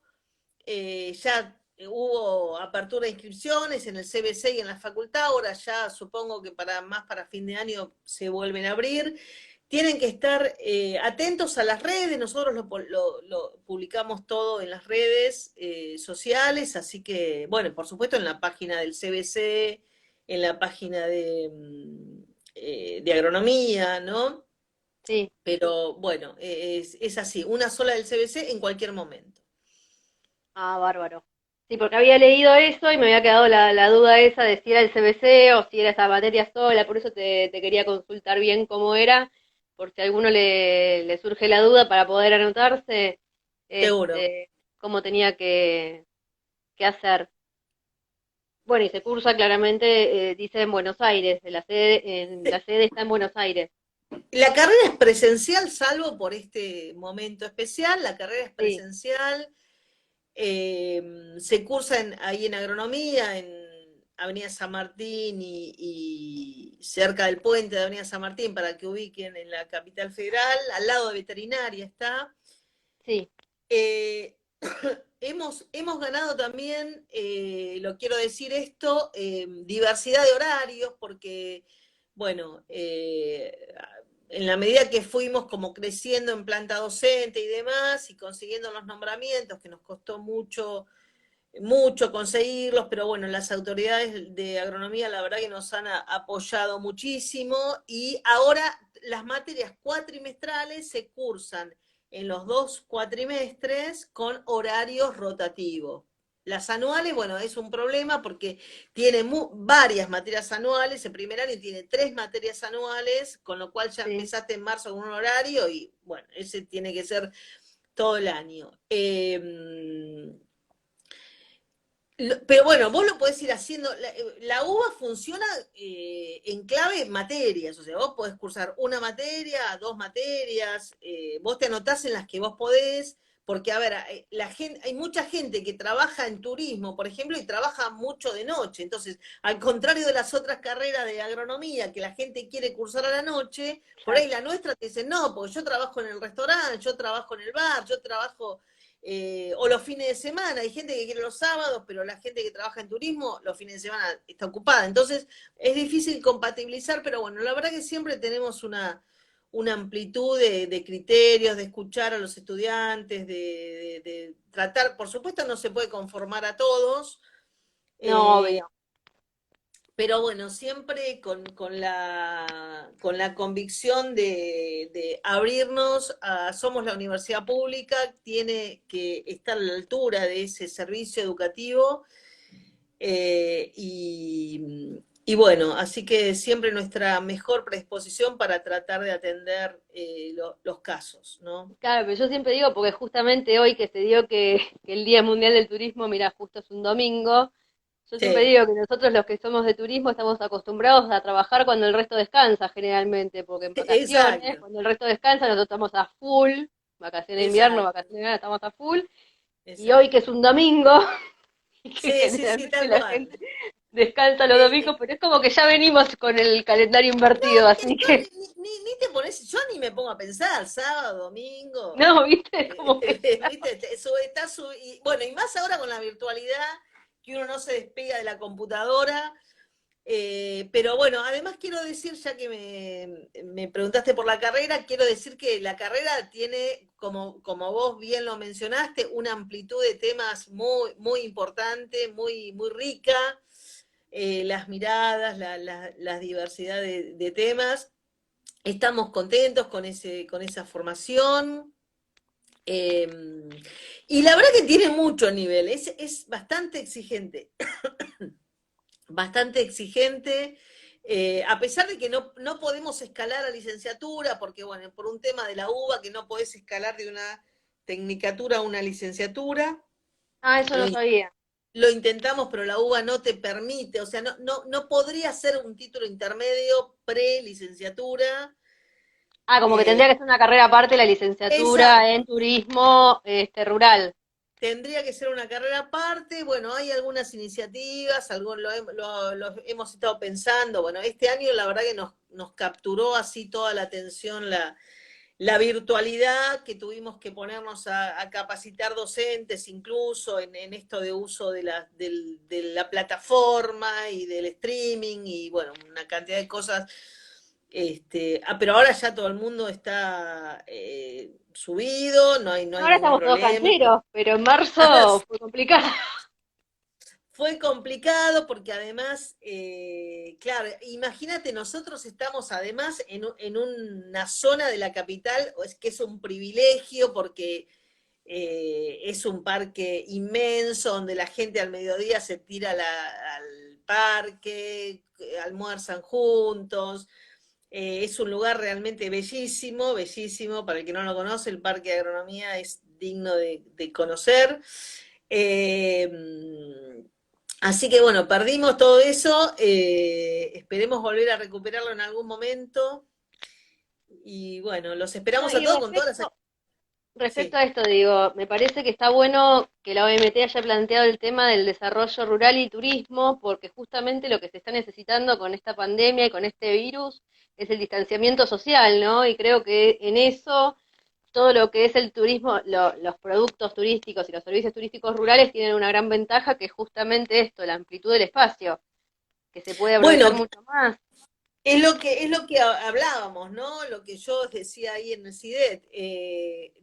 ya hubo apertura de inscripciones en el CBC y en la facultad, ahora ya supongo que más para fin de año se vuelven a abrir. Tienen que estar atentos a las redes, nosotros lo publicamos todo en las redes sociales, así que, bueno, por supuesto en la página del CBC, en la página de agronomía, ¿no? Sí. Pero bueno, es así, una sola del CBC en cualquier momento. Ah, bárbaro. Sí, porque había leído eso y me había quedado la duda esa de si era el CBC o si era esa materia sola, por eso te quería consultar bien cómo era, por si a alguno le surge la duda para poder anotarse, Seguro. cómo tenía que hacer. Bueno, y se cursa claramente, dice en Buenos Aires, la sede está en Buenos Aires. La carrera es presencial, salvo por este momento especial. La carrera es Sí, presencial. Se cursa ahí en agronomía, en Avenida San Martín y cerca del puente de Avenida San Martín, para que ubiquen en la capital federal. Al lado de veterinaria está. sí, Eh, hemos ganado también, lo quiero decir esto, diversidad de horarios, porque, bueno, en la medida que fuimos como creciendo en planta docente y demás, y consiguiendo los nombramientos, que nos costó mucho, mucho conseguirlos, pero bueno, las autoridades de agronomía la verdad que nos han apoyado muchísimo y ahora las materias cuatrimestrales se cursan en los 2 cuatrimestres con horarios rotativos. Las anuales, bueno, es un problema porque tiene varias materias anuales, el primer año tiene 3 materias anuales, con lo cual ya sí. empezaste en marzo con un horario y bueno, ese tiene que ser todo el año. Pero bueno, vos lo podés ir haciendo. La UBA funciona en clave materias, o sea, vos podés cursar una materia, 2 materias, vos te anotás en las que vos podés, porque a ver, hay mucha gente que trabaja en turismo, por ejemplo, y trabaja mucho de noche. Entonces, al contrario de las otras carreras de agronomía, que la gente quiere cursar a la noche, por Claro. ahí la nuestra te dice, no, porque yo trabajo en el restaurante, yo trabajo en el bar, yo trabajo o los fines de semana. Hay gente que quiere los sábados, pero la gente que trabaja en turismo los fines de semana está ocupada. Entonces es difícil compatibilizar, pero bueno, la verdad que siempre tenemos una amplitud de criterios, de escuchar a los estudiantes, de tratar, por supuesto no se puede conformar a todos, No, eh, obvio. pero bueno, siempre con la convicción de abrirnos somos la universidad pública, tiene que estar a la altura de ese servicio educativo y bueno, así que siempre nuestra mejor predisposición para tratar de atender los casos, ¿no? Claro, pero yo siempre digo, porque justamente hoy que se dio que el Día Mundial del Turismo, mira, justo es un domingo, yo siempre Sí, digo que nosotros los que somos de turismo estamos acostumbrados a trabajar cuando el resto descansa generalmente, porque en vacaciones, exacto, cuando el resto descansa, nosotros estamos a full, vacaciones de invierno, exacto, vacaciones de verano, estamos a full, y hoy que exacto. es un domingo, que Sí, sí, sí, generalmente tal la cual. gente descansa los Eh, domingos, pero es como que ya venimos con el calendario invertido, así no, que, ni te pones, yo ni me pongo a pensar, sábado, domingo, no, viste, como que ¿viste? Bueno, y más ahora con la virtualidad, que uno no se despega de la computadora. Pero bueno, además quiero decir, ya que me preguntaste por la carrera, quiero decir que la carrera tiene, como vos bien lo mencionaste, una amplitud de temas muy, muy importante, muy, muy rica, las miradas, la diversidad de temas. Estamos contentos con esa formación. eh, y la verdad que tiene mucho nivel, es bastante exigente, bastante exigente. A pesar de que no podemos escalar a licenciatura, porque bueno, por un tema de la UBA, que no podés escalar de una tecnicatura a una licenciatura, ah, eso lo, no sabía. lo intentamos, pero la UBA no te permite, o sea, no podría ser un título intermedio pre-licenciatura. Ah, como que Eh, tendría que ser una carrera aparte la licenciatura en exacto, turismo rural. tendría que ser una carrera aparte. Bueno, hay algunas iniciativas, lo hemos estado pensando. Bueno, este año la verdad que nos capturó así toda la atención la virtualidad, que tuvimos que ponernos a capacitar docentes incluso en esto de uso de la plataforma y del streaming y bueno, una cantidad de cosas. Pero ahora ya todo el mundo está subido, no hay Ahora ningún estamos todos problema. cancheros, pero en marzo fue complicado. Fue complicado porque además, claro, imagínate, nosotros estamos además en una zona de la capital, que es un privilegio porque es un parque inmenso donde la gente al mediodía se tira al parque, almuerzan juntos. Es un lugar realmente bellísimo, bellísimo. Para el que no lo conoce, el Parque de Agronomía es digno de conocer. Eh, Así que bueno, perdimos todo eso. Esperemos volver a recuperarlo en algún momento. Y bueno, los No, esperamos a y todos con todas las. respecto Sí. a esto, digo, me parece que está bueno que la OMT haya planteado el tema del desarrollo rural y turismo, porque justamente lo que se está necesitando con esta pandemia y con este virus es el distanciamiento social, ¿no? Y creo que en eso todo lo que es el turismo, los productos turísticos y los servicios turísticos rurales tienen una gran ventaja que es justamente esto, la amplitud del espacio, que se puede aprovechar Bueno, mucho más. es lo que hablábamos, ¿no? Lo que yo decía ahí en el CIDET.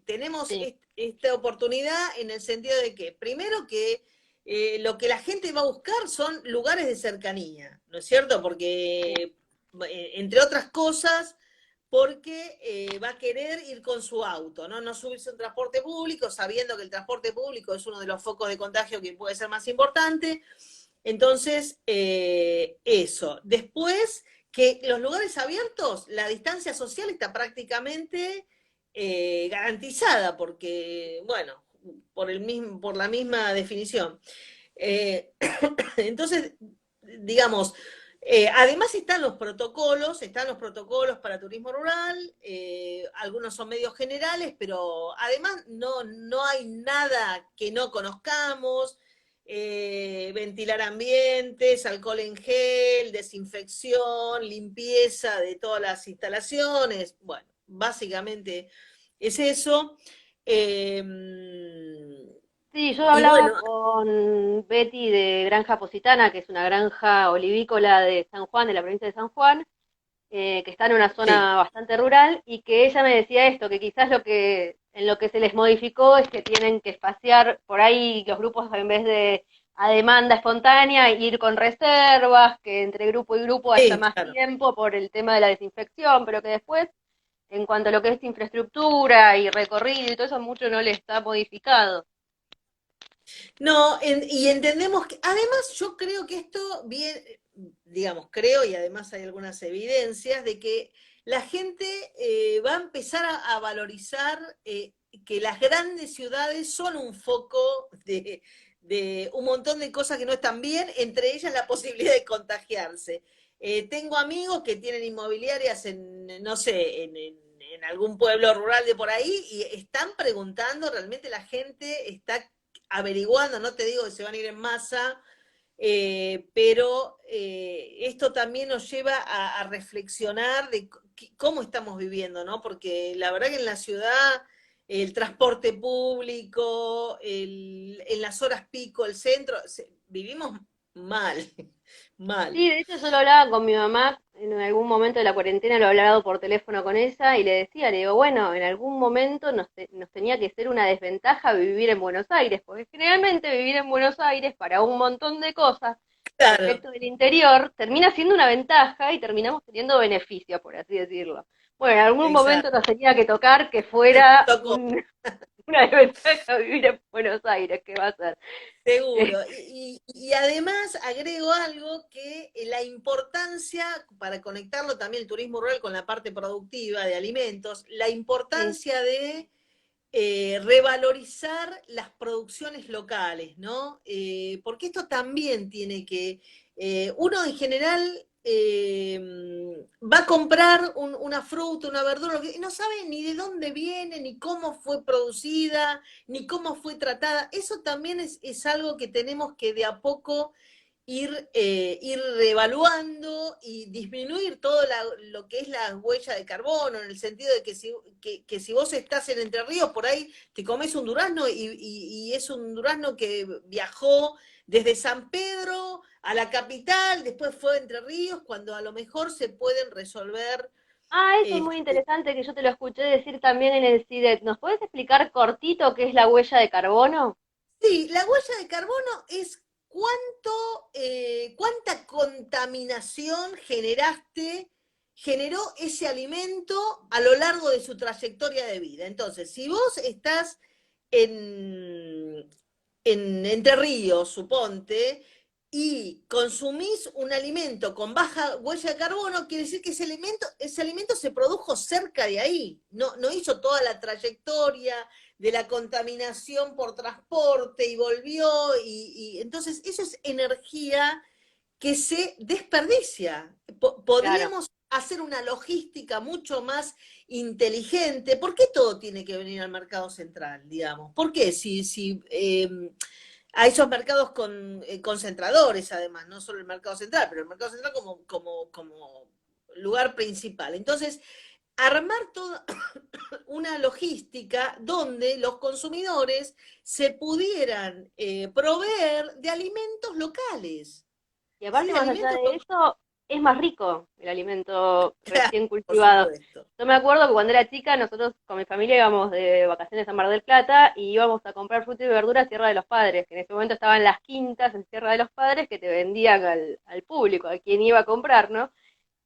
Tenemos Sí, esta oportunidad en el sentido de que, primero que lo que la gente va a buscar son lugares de cercanía, ¿no es cierto? sí. Porque, entre otras cosas, porque va a querer ir con su auto, ¿no? No subirse a un transporte público, sabiendo que el transporte público es uno de los focos de contagio que puede ser más importante. Entonces, eso. Después, que los lugares abiertos, la distancia social está prácticamente garantizada, porque, bueno, por la misma definición. Eh, entonces, digamos, además están los protocolos para turismo rural, algunos son medios generales, pero además no hay nada que no conozcamos. Ventilar ambientes, alcohol en gel, desinfección, limpieza de todas las instalaciones. Bueno, básicamente es eso. Eh, Sí, yo y hablaba bueno, con Betty de Granja Positana, que es una granja olivícola de San Juan, de la provincia de San Juan, que está en una sí, zona bastante rural, y que ella me decía esto, que quizás en lo que se les modificó es que tienen que espaciar por ahí los grupos en vez de a demanda espontánea, ir con reservas, que entre grupo y grupo haya sí, más claro. tiempo por el tema de la desinfección, pero que después, en cuanto a lo que es infraestructura y recorrido y todo eso, mucho no le está modificado. No, y entendemos que, además yo creo que esto bien, digamos, creo y además hay algunas evidencias de que la gente va a empezar a valorizar que las grandes ciudades son un foco de un montón de cosas que no están bien, entre ellas la posibilidad de contagiarse. Tengo amigos que tienen inmobiliarias en, no sé, en algún pueblo rural de por ahí y están preguntando, realmente la gente está averiguando, no te digo que se van a ir en masa, pero esto también nos lleva a reflexionar de cómo estamos viviendo, ¿no? Porque la verdad que en la ciudad el transporte público, en las horas pico, el centro, vivimos mal, mal. Sí, de hecho yo lo hablaba con mi mamá, en algún momento de la cuarentena lo he hablado por teléfono con ella y le decía, le digo, bueno, en algún momento nos tenía que ser una desventaja vivir en Buenos Aires, porque generalmente vivir en Buenos Aires para un montón de cosas Claro, respecto del interior termina siendo una ventaja y terminamos teniendo beneficios, por así decirlo. Bueno, en algún momento exacto. nos tenía que tocar que fuera Tocó. una desventaja vivir en Buenos Aires, ¿qué va a ser? Seguro. Y además agrego algo que la importancia, para conectarlo también el turismo rural con la parte productiva de alimentos, la Sí. importancia de revalorizar las producciones locales, ¿no? Porque esto también tiene que, uno en general va a comprar una fruta, una verdura, y no sabe ni de dónde viene, ni cómo fue producida, ni cómo fue tratada. Eso también es algo que tenemos que de a poco ir reevaluando y disminuir todo lo que es la huella de carbono, en el sentido de que si vos estás en Entre Ríos, por ahí te comes un durazno y es un durazno que viajó desde San Pedro a la capital, después fue a Entre Ríos, cuando a lo mejor se pueden resolver. Ah, eso es muy Este, interesante que yo te lo escuché decir también en el CIDET. ¿Nos puedes explicar cortito qué es la huella de carbono? sí, la huella de carbono es cuánta contaminación generó ese alimento a lo largo de su trayectoria de vida. Entonces, si vos estás en, en Entre Ríos, suponte, y consumís un alimento con baja huella de carbono, quiere decir que ese alimento se produjo cerca de ahí, no hizo toda la trayectoria de la contaminación por transporte y volvió, y entonces eso es energía que se desperdicia. Claro. Podríamos hacer una logística mucho más inteligente. ¿Por qué todo tiene que venir al mercado central, digamos? ¿Por qué? Si a esos mercados concentradores, además, no solo el mercado central, pero el mercado central como lugar principal. Entonces, armar toda una logística donde los consumidores se pudieran proveer de alimentos locales. Y ¿Sí? aparte, De más allá alimentos de locales. eso, es más rico el alimento recién Por cultivado. supuesto. Yo me acuerdo que cuando era chica, nosotros con mi familia íbamos de vacaciones a Mar del Plata y íbamos a comprar fruta y verdura a Sierra de los Padres, que en ese momento estaban las quintas en Sierra de los Padres que te vendían al público, a quien iba a comprar, ¿no?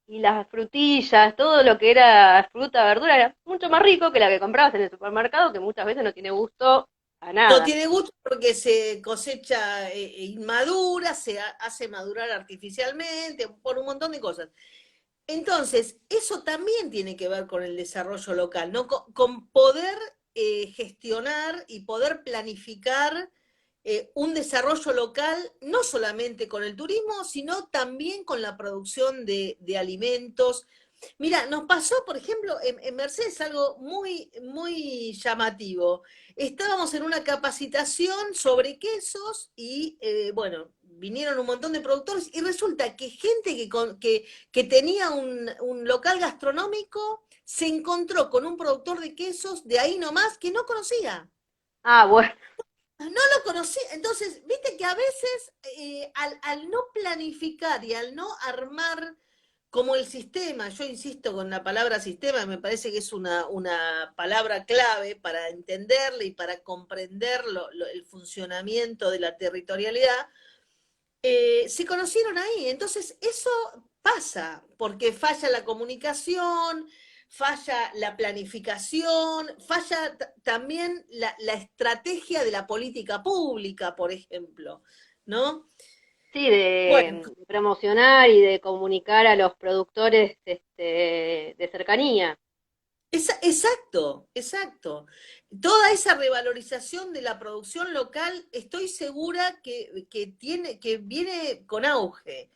Y las frutillas, todo lo que era fruta, verdura, era mucho más rico que la que comprabas en el supermercado, que muchas veces no tiene gusto a No nada. tiene gusto porque se cosecha inmadura, hace madurar artificialmente, por un montón de cosas. Entonces, eso también tiene que ver con el desarrollo local, ¿no? Con poder gestionar y poder planificar un desarrollo local, no solamente con el turismo, sino también con la producción de alimentos. Mira, nos pasó, por ejemplo, en Mercedes algo muy llamativo. Estábamos en una capacitación sobre quesos y, bueno, vinieron un montón de productores y resulta que gente que tenía un local gastronómico se encontró con un productor de quesos de ahí nomás que no conocía. Ah, bueno, No lo conocí. Entonces, viste que a veces al no planificar y al no armar como el sistema, yo insisto con la palabra sistema, me parece que es una palabra clave para entenderle y para comprender el funcionamiento de la territorialidad, se conocieron ahí. Entonces, eso pasa, porque falla la comunicación, falla la planificación, falla también la estrategia de la política pública, por ejemplo, ¿no? sí, Bueno, de promocionar y de comunicar a los productores de cercanía. exacto, exacto. Toda esa revalorización de la producción local, estoy segura que viene con auge.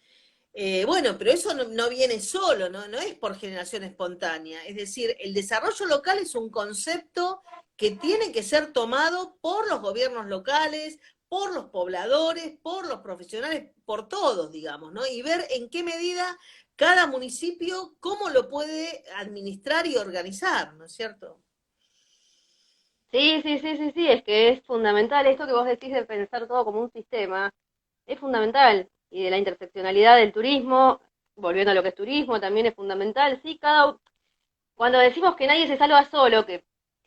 Bueno, pero eso no viene solo, no es por generación espontánea. Es decir, el desarrollo local es un concepto que tiene que ser tomado por los gobiernos locales, por los pobladores, por los profesionales, por todos, digamos, ¿no? Y ver en qué medida cada municipio, cómo lo puede administrar y organizar, ¿no es cierto? Sí, sí, sí, sí, sí, es que es fundamental esto que vos decís de pensar todo como un sistema, es fundamental. Y de la interseccionalidad del turismo, volviendo a lo que es turismo, también es fundamental. Sí, cuando decimos que nadie se salva solo, que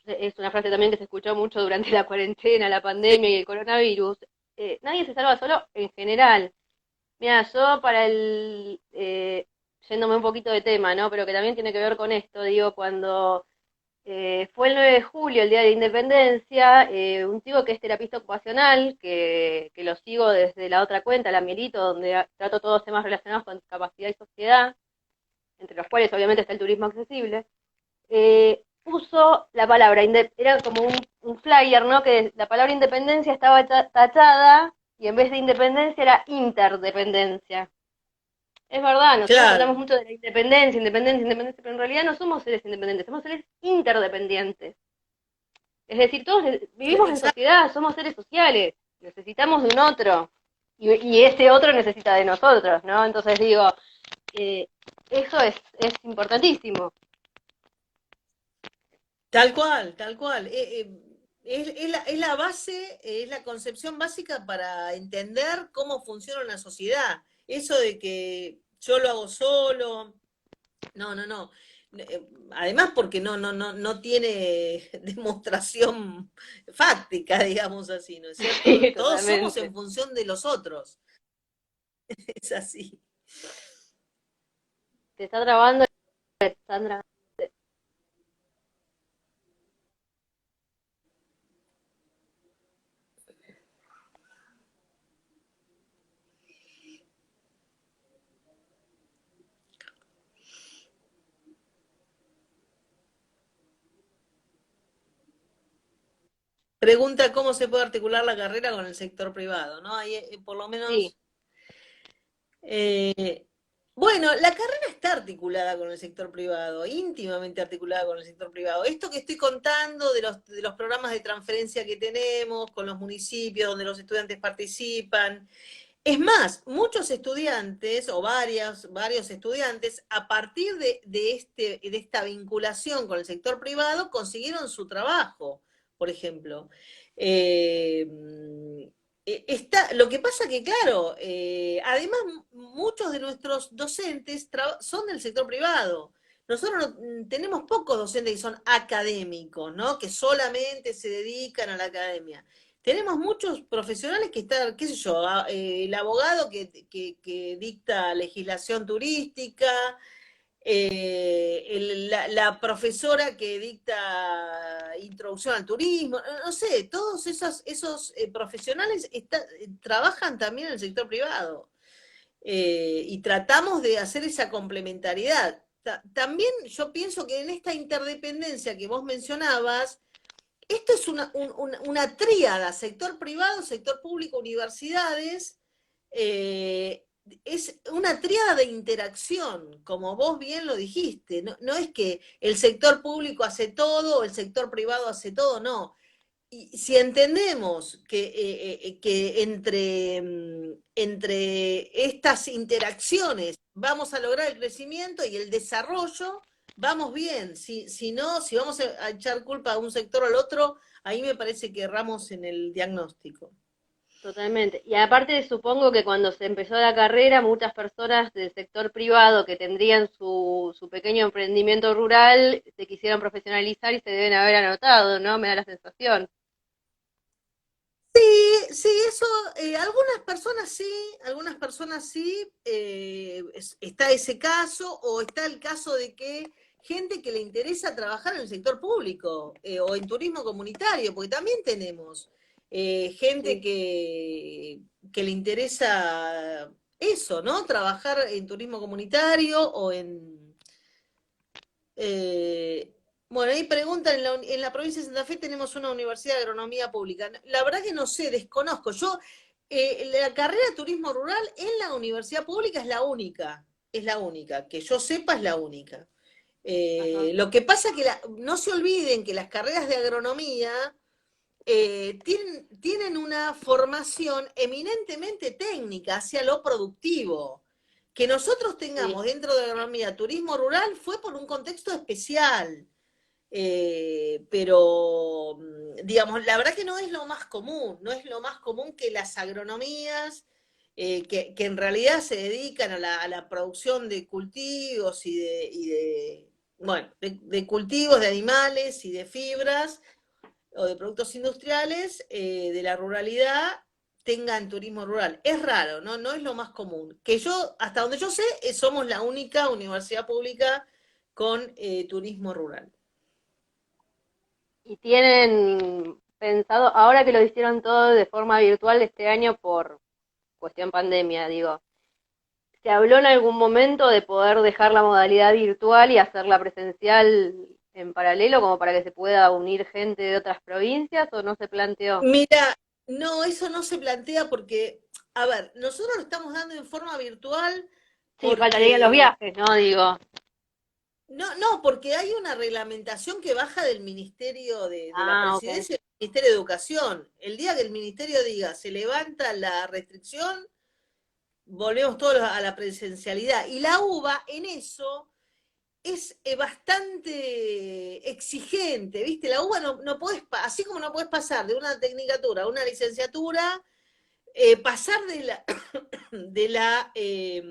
es una frase también que se escuchó mucho durante la cuarentena, la Sí, pandemia y el coronavirus, nadie se salva solo en general. Mira, yo yéndome un poquito de tema, ¿no? Pero que también tiene que ver con esto, digo, cuando fue el 9 de julio, el Día de la Independencia, un chico que es terapista ocupacional, que lo sigo desde la otra cuenta, la Mielito, donde trato todos temas relacionados con discapacidad y sociedad, entre los cuales obviamente está el turismo accesible, puso la palabra, era como un flyer, ¿no? Que la palabra independencia estaba tachada y en vez de independencia era interdependencia. Es verdad, nosotros hablamos claro, mucho de la independencia, independencia, independencia, pero en realidad no somos seres independientes, somos seres interdependientes. Es decir, todos vivimos en exacto. sociedad, somos seres sociales, necesitamos de un otro, y ese otro necesita de nosotros, ¿no? Entonces digo, eh, eso es importantísimo. Tal cual, tal cual. Es la base, es la concepción básica para entender cómo funciona una sociedad. Eso de que yo lo hago solo, no. Además porque no tiene demostración fáctica, digamos así, ¿no es cierto? Sí, Todos somos totalmente. en función de los otros. Es así. Te está trabando, Sandra. Pregunta cómo se puede articular la carrera con el sector privado, ¿no? Ahí por lo Sí, menos Eh, bueno, la carrera está articulada con el sector privado, íntimamente articulada con el sector privado. Esto que estoy contando de los programas de transferencia que tenemos con los municipios donde los estudiantes participan. Es más, muchos estudiantes o varios estudiantes, a partir de esta vinculación con el sector privado, consiguieron su trabajo, por ejemplo. Eh, lo que pasa que, claro, además muchos de nuestros docentes son del sector privado. Nosotros tenemos pocos docentes que son académicos, ¿no? Que solamente se dedican a la academia. Tenemos muchos profesionales que están, qué sé yo, el abogado que dicta legislación turística, la profesora que dicta introducción al turismo, no sé, todos esos profesionales trabajan también en el sector privado. Y tratamos de hacer esa complementariedad. También yo pienso que en esta interdependencia que vos mencionabas, esto es una tríada, sector privado, sector público, universidades, eh, es una tríada de interacción, como vos bien lo dijiste, no es que el sector público hace todo o el sector privado hace todo, no. Y si entendemos que entre estas interacciones vamos a lograr el crecimiento y el desarrollo, vamos bien. Si no, si vamos a echar culpa a un sector o al otro, ahí me parece que erramos en el diagnóstico. totalmente. Y aparte supongo que cuando se empezó la carrera, muchas personas del sector privado que tendrían su pequeño emprendimiento rural se quisieron profesionalizar y se deben haber anotado, ¿no? Me da la sensación. Sí, sí, eso, algunas personas sí, está ese caso, o está el caso de que gente que le interesa trabajar en el sector público o en turismo comunitario, porque también tenemos gente Sí. que le interesa eso, ¿no? Trabajar en turismo comunitario o en, eh, bueno, ahí preguntan, en la provincia de Santa Fe tenemos una universidad de agronomía pública. La verdad que no sé, desconozco. Yo La carrera de turismo rural en la universidad pública es la única, que yo sepa es la única. Ajá. Lo que pasa es que no se olviden que las carreras de agronomía tienen una formación eminentemente técnica hacia lo productivo. Que nosotros Sí, tengamos dentro de agronomía turismo rural fue por un contexto especial. Pero, digamos, la verdad que no es lo más común, no es lo más común que las agronomías, que en realidad se dedican a la producción de cultivos bueno, de cultivos de animales y de fibras o de productos industriales de la ruralidad tengan turismo rural. Es raro, ¿no? No es lo más común. Que yo, hasta donde yo sé, somos la única universidad pública con turismo rural. y tienen pensado, ahora que lo hicieron todo de forma virtual este año por cuestión pandemia, digo, ¿se habló en algún momento de poder dejar la modalidad virtual y hacerla presencial en paralelo como para que se pueda unir gente de otras provincias o no se planteó? Mira, no, eso no se plantea porque, a ver, nosotros lo estamos dando en forma virtual Sí, faltarían los porque, viajes, ¿no? Digo, no, porque hay una reglamentación que baja del Ministerio de la ah, ok. Presidencia y del Ministerio de Educación. El día que el Ministerio diga se levanta la restricción, volvemos todos a la presencialidad. Y la UBA en eso es bastante exigente, ¿viste? La UBA no podés, así como no podés pasar de una tecnicatura a una licenciatura, pasar de la, eh,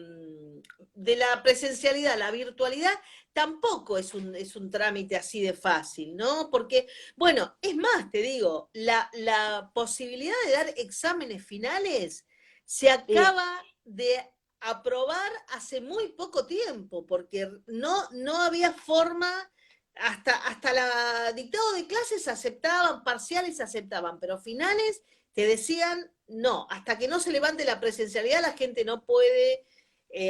de la presencialidad a la virtualidad tampoco es un trámite así de fácil, ¿no? Porque, bueno, es más, te digo, la posibilidad de dar exámenes finales se Sí, acaba de aprobar hace muy poco tiempo, porque no había forma, hasta la dictado de clases aceptaban, parciales aceptaban, pero finales te decían, no, hasta que no se levante la presencialidad la gente no puede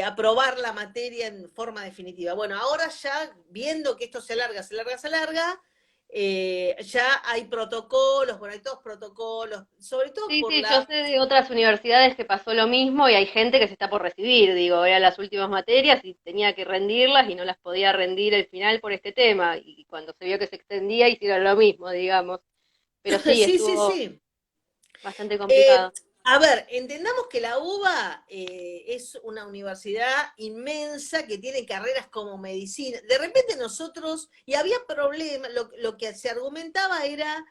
aprobar la materia en forma definitiva. Bueno, ahora ya viendo que esto se alarga, se alarga, se alarga, ya hay protocolos, bueno, hay todos protocolos, sobre todo sí, por sí, yo la... sé de otras universidades que pasó lo mismo y hay gente que se está por recibir, digo, eran las últimas materias y tenía que rendirlas y no las podía rendir al final por este tema y cuando se vio que se extendía hicieron lo mismo, digamos, pero sí, Sí, sí, estuvo sí. bastante Eh, complicado. a ver, entendamos que la UBA es una universidad inmensa que tiene carreras como medicina. De repente nosotros, y había problemas, lo que se argumentaba era,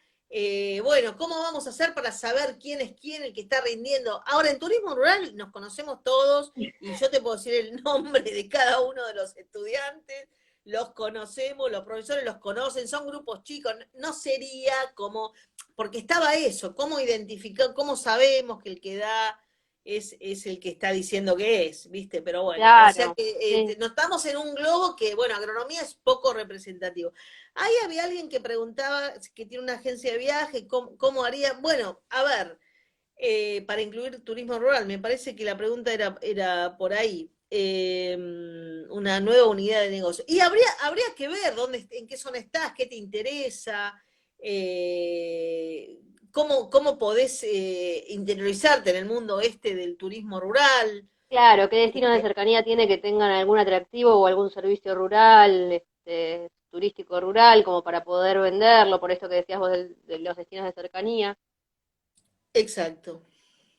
bueno, ¿cómo vamos a hacer para saber quién es quién el que está rindiendo? Ahora, en turismo rural nos conocemos todos y yo te puedo decir el nombre de cada uno de los estudiantes, los conocemos, los profesores los conocen, son grupos chicos, no sería como porque estaba eso, cómo identificar, cómo sabemos que el que da es el que está diciendo que es, ¿viste? Pero bueno, o sea Claro, que sí. no estamos en un globo que, bueno, agronomía es poco representativo. Ahí había alguien que preguntaba, que tiene una agencia de viaje, cómo haría, bueno, a ver, para incluir turismo rural, me parece que la pregunta era por ahí. Una nueva unidad de negocio. Y habría que ver en qué zona estás, qué te interesa, cómo podés interiorizarte en el mundo este del turismo rural. Claro, ¿qué destino de cercanía tiene que tengan algún atractivo o algún servicio rural, turístico rural, como para poder venderlo, por esto que decías vos de los destinos de cercanía? Exacto.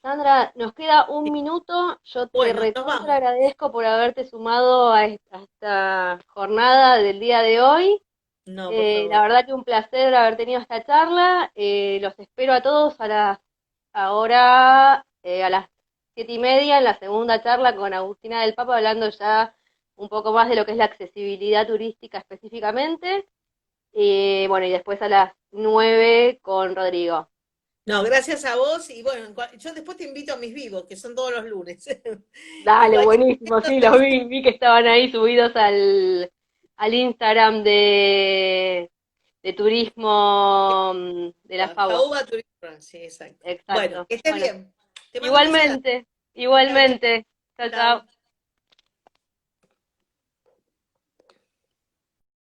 Sandra, nos queda un minuto. Yo te Bueno, nos recontra vamos. agradezco por haberte sumado a esta jornada del día de hoy. No, por La favor. verdad que un placer haber tenido esta charla. Los espero a todos ahora a las 7:30 en la segunda charla con Agustina del Papa, hablando ya un poco más de lo que es la accesibilidad turística específicamente. Bueno, y después a las 9 con Rodrigo. No, gracias a vos y bueno, yo después te invito a mis vivos, que son todos los lunes. En Dale, cualquier buenísimo, sí, momento los vi que estaban ahí subidos al Instagram de turismo de la FAO. Jauba Turismo. Sí, exacto. Bueno, Exacto. que estés Bueno, bien. Te mando un beso grande. igualmente, Chau, chau. igualmente. Chao, Chau. chao.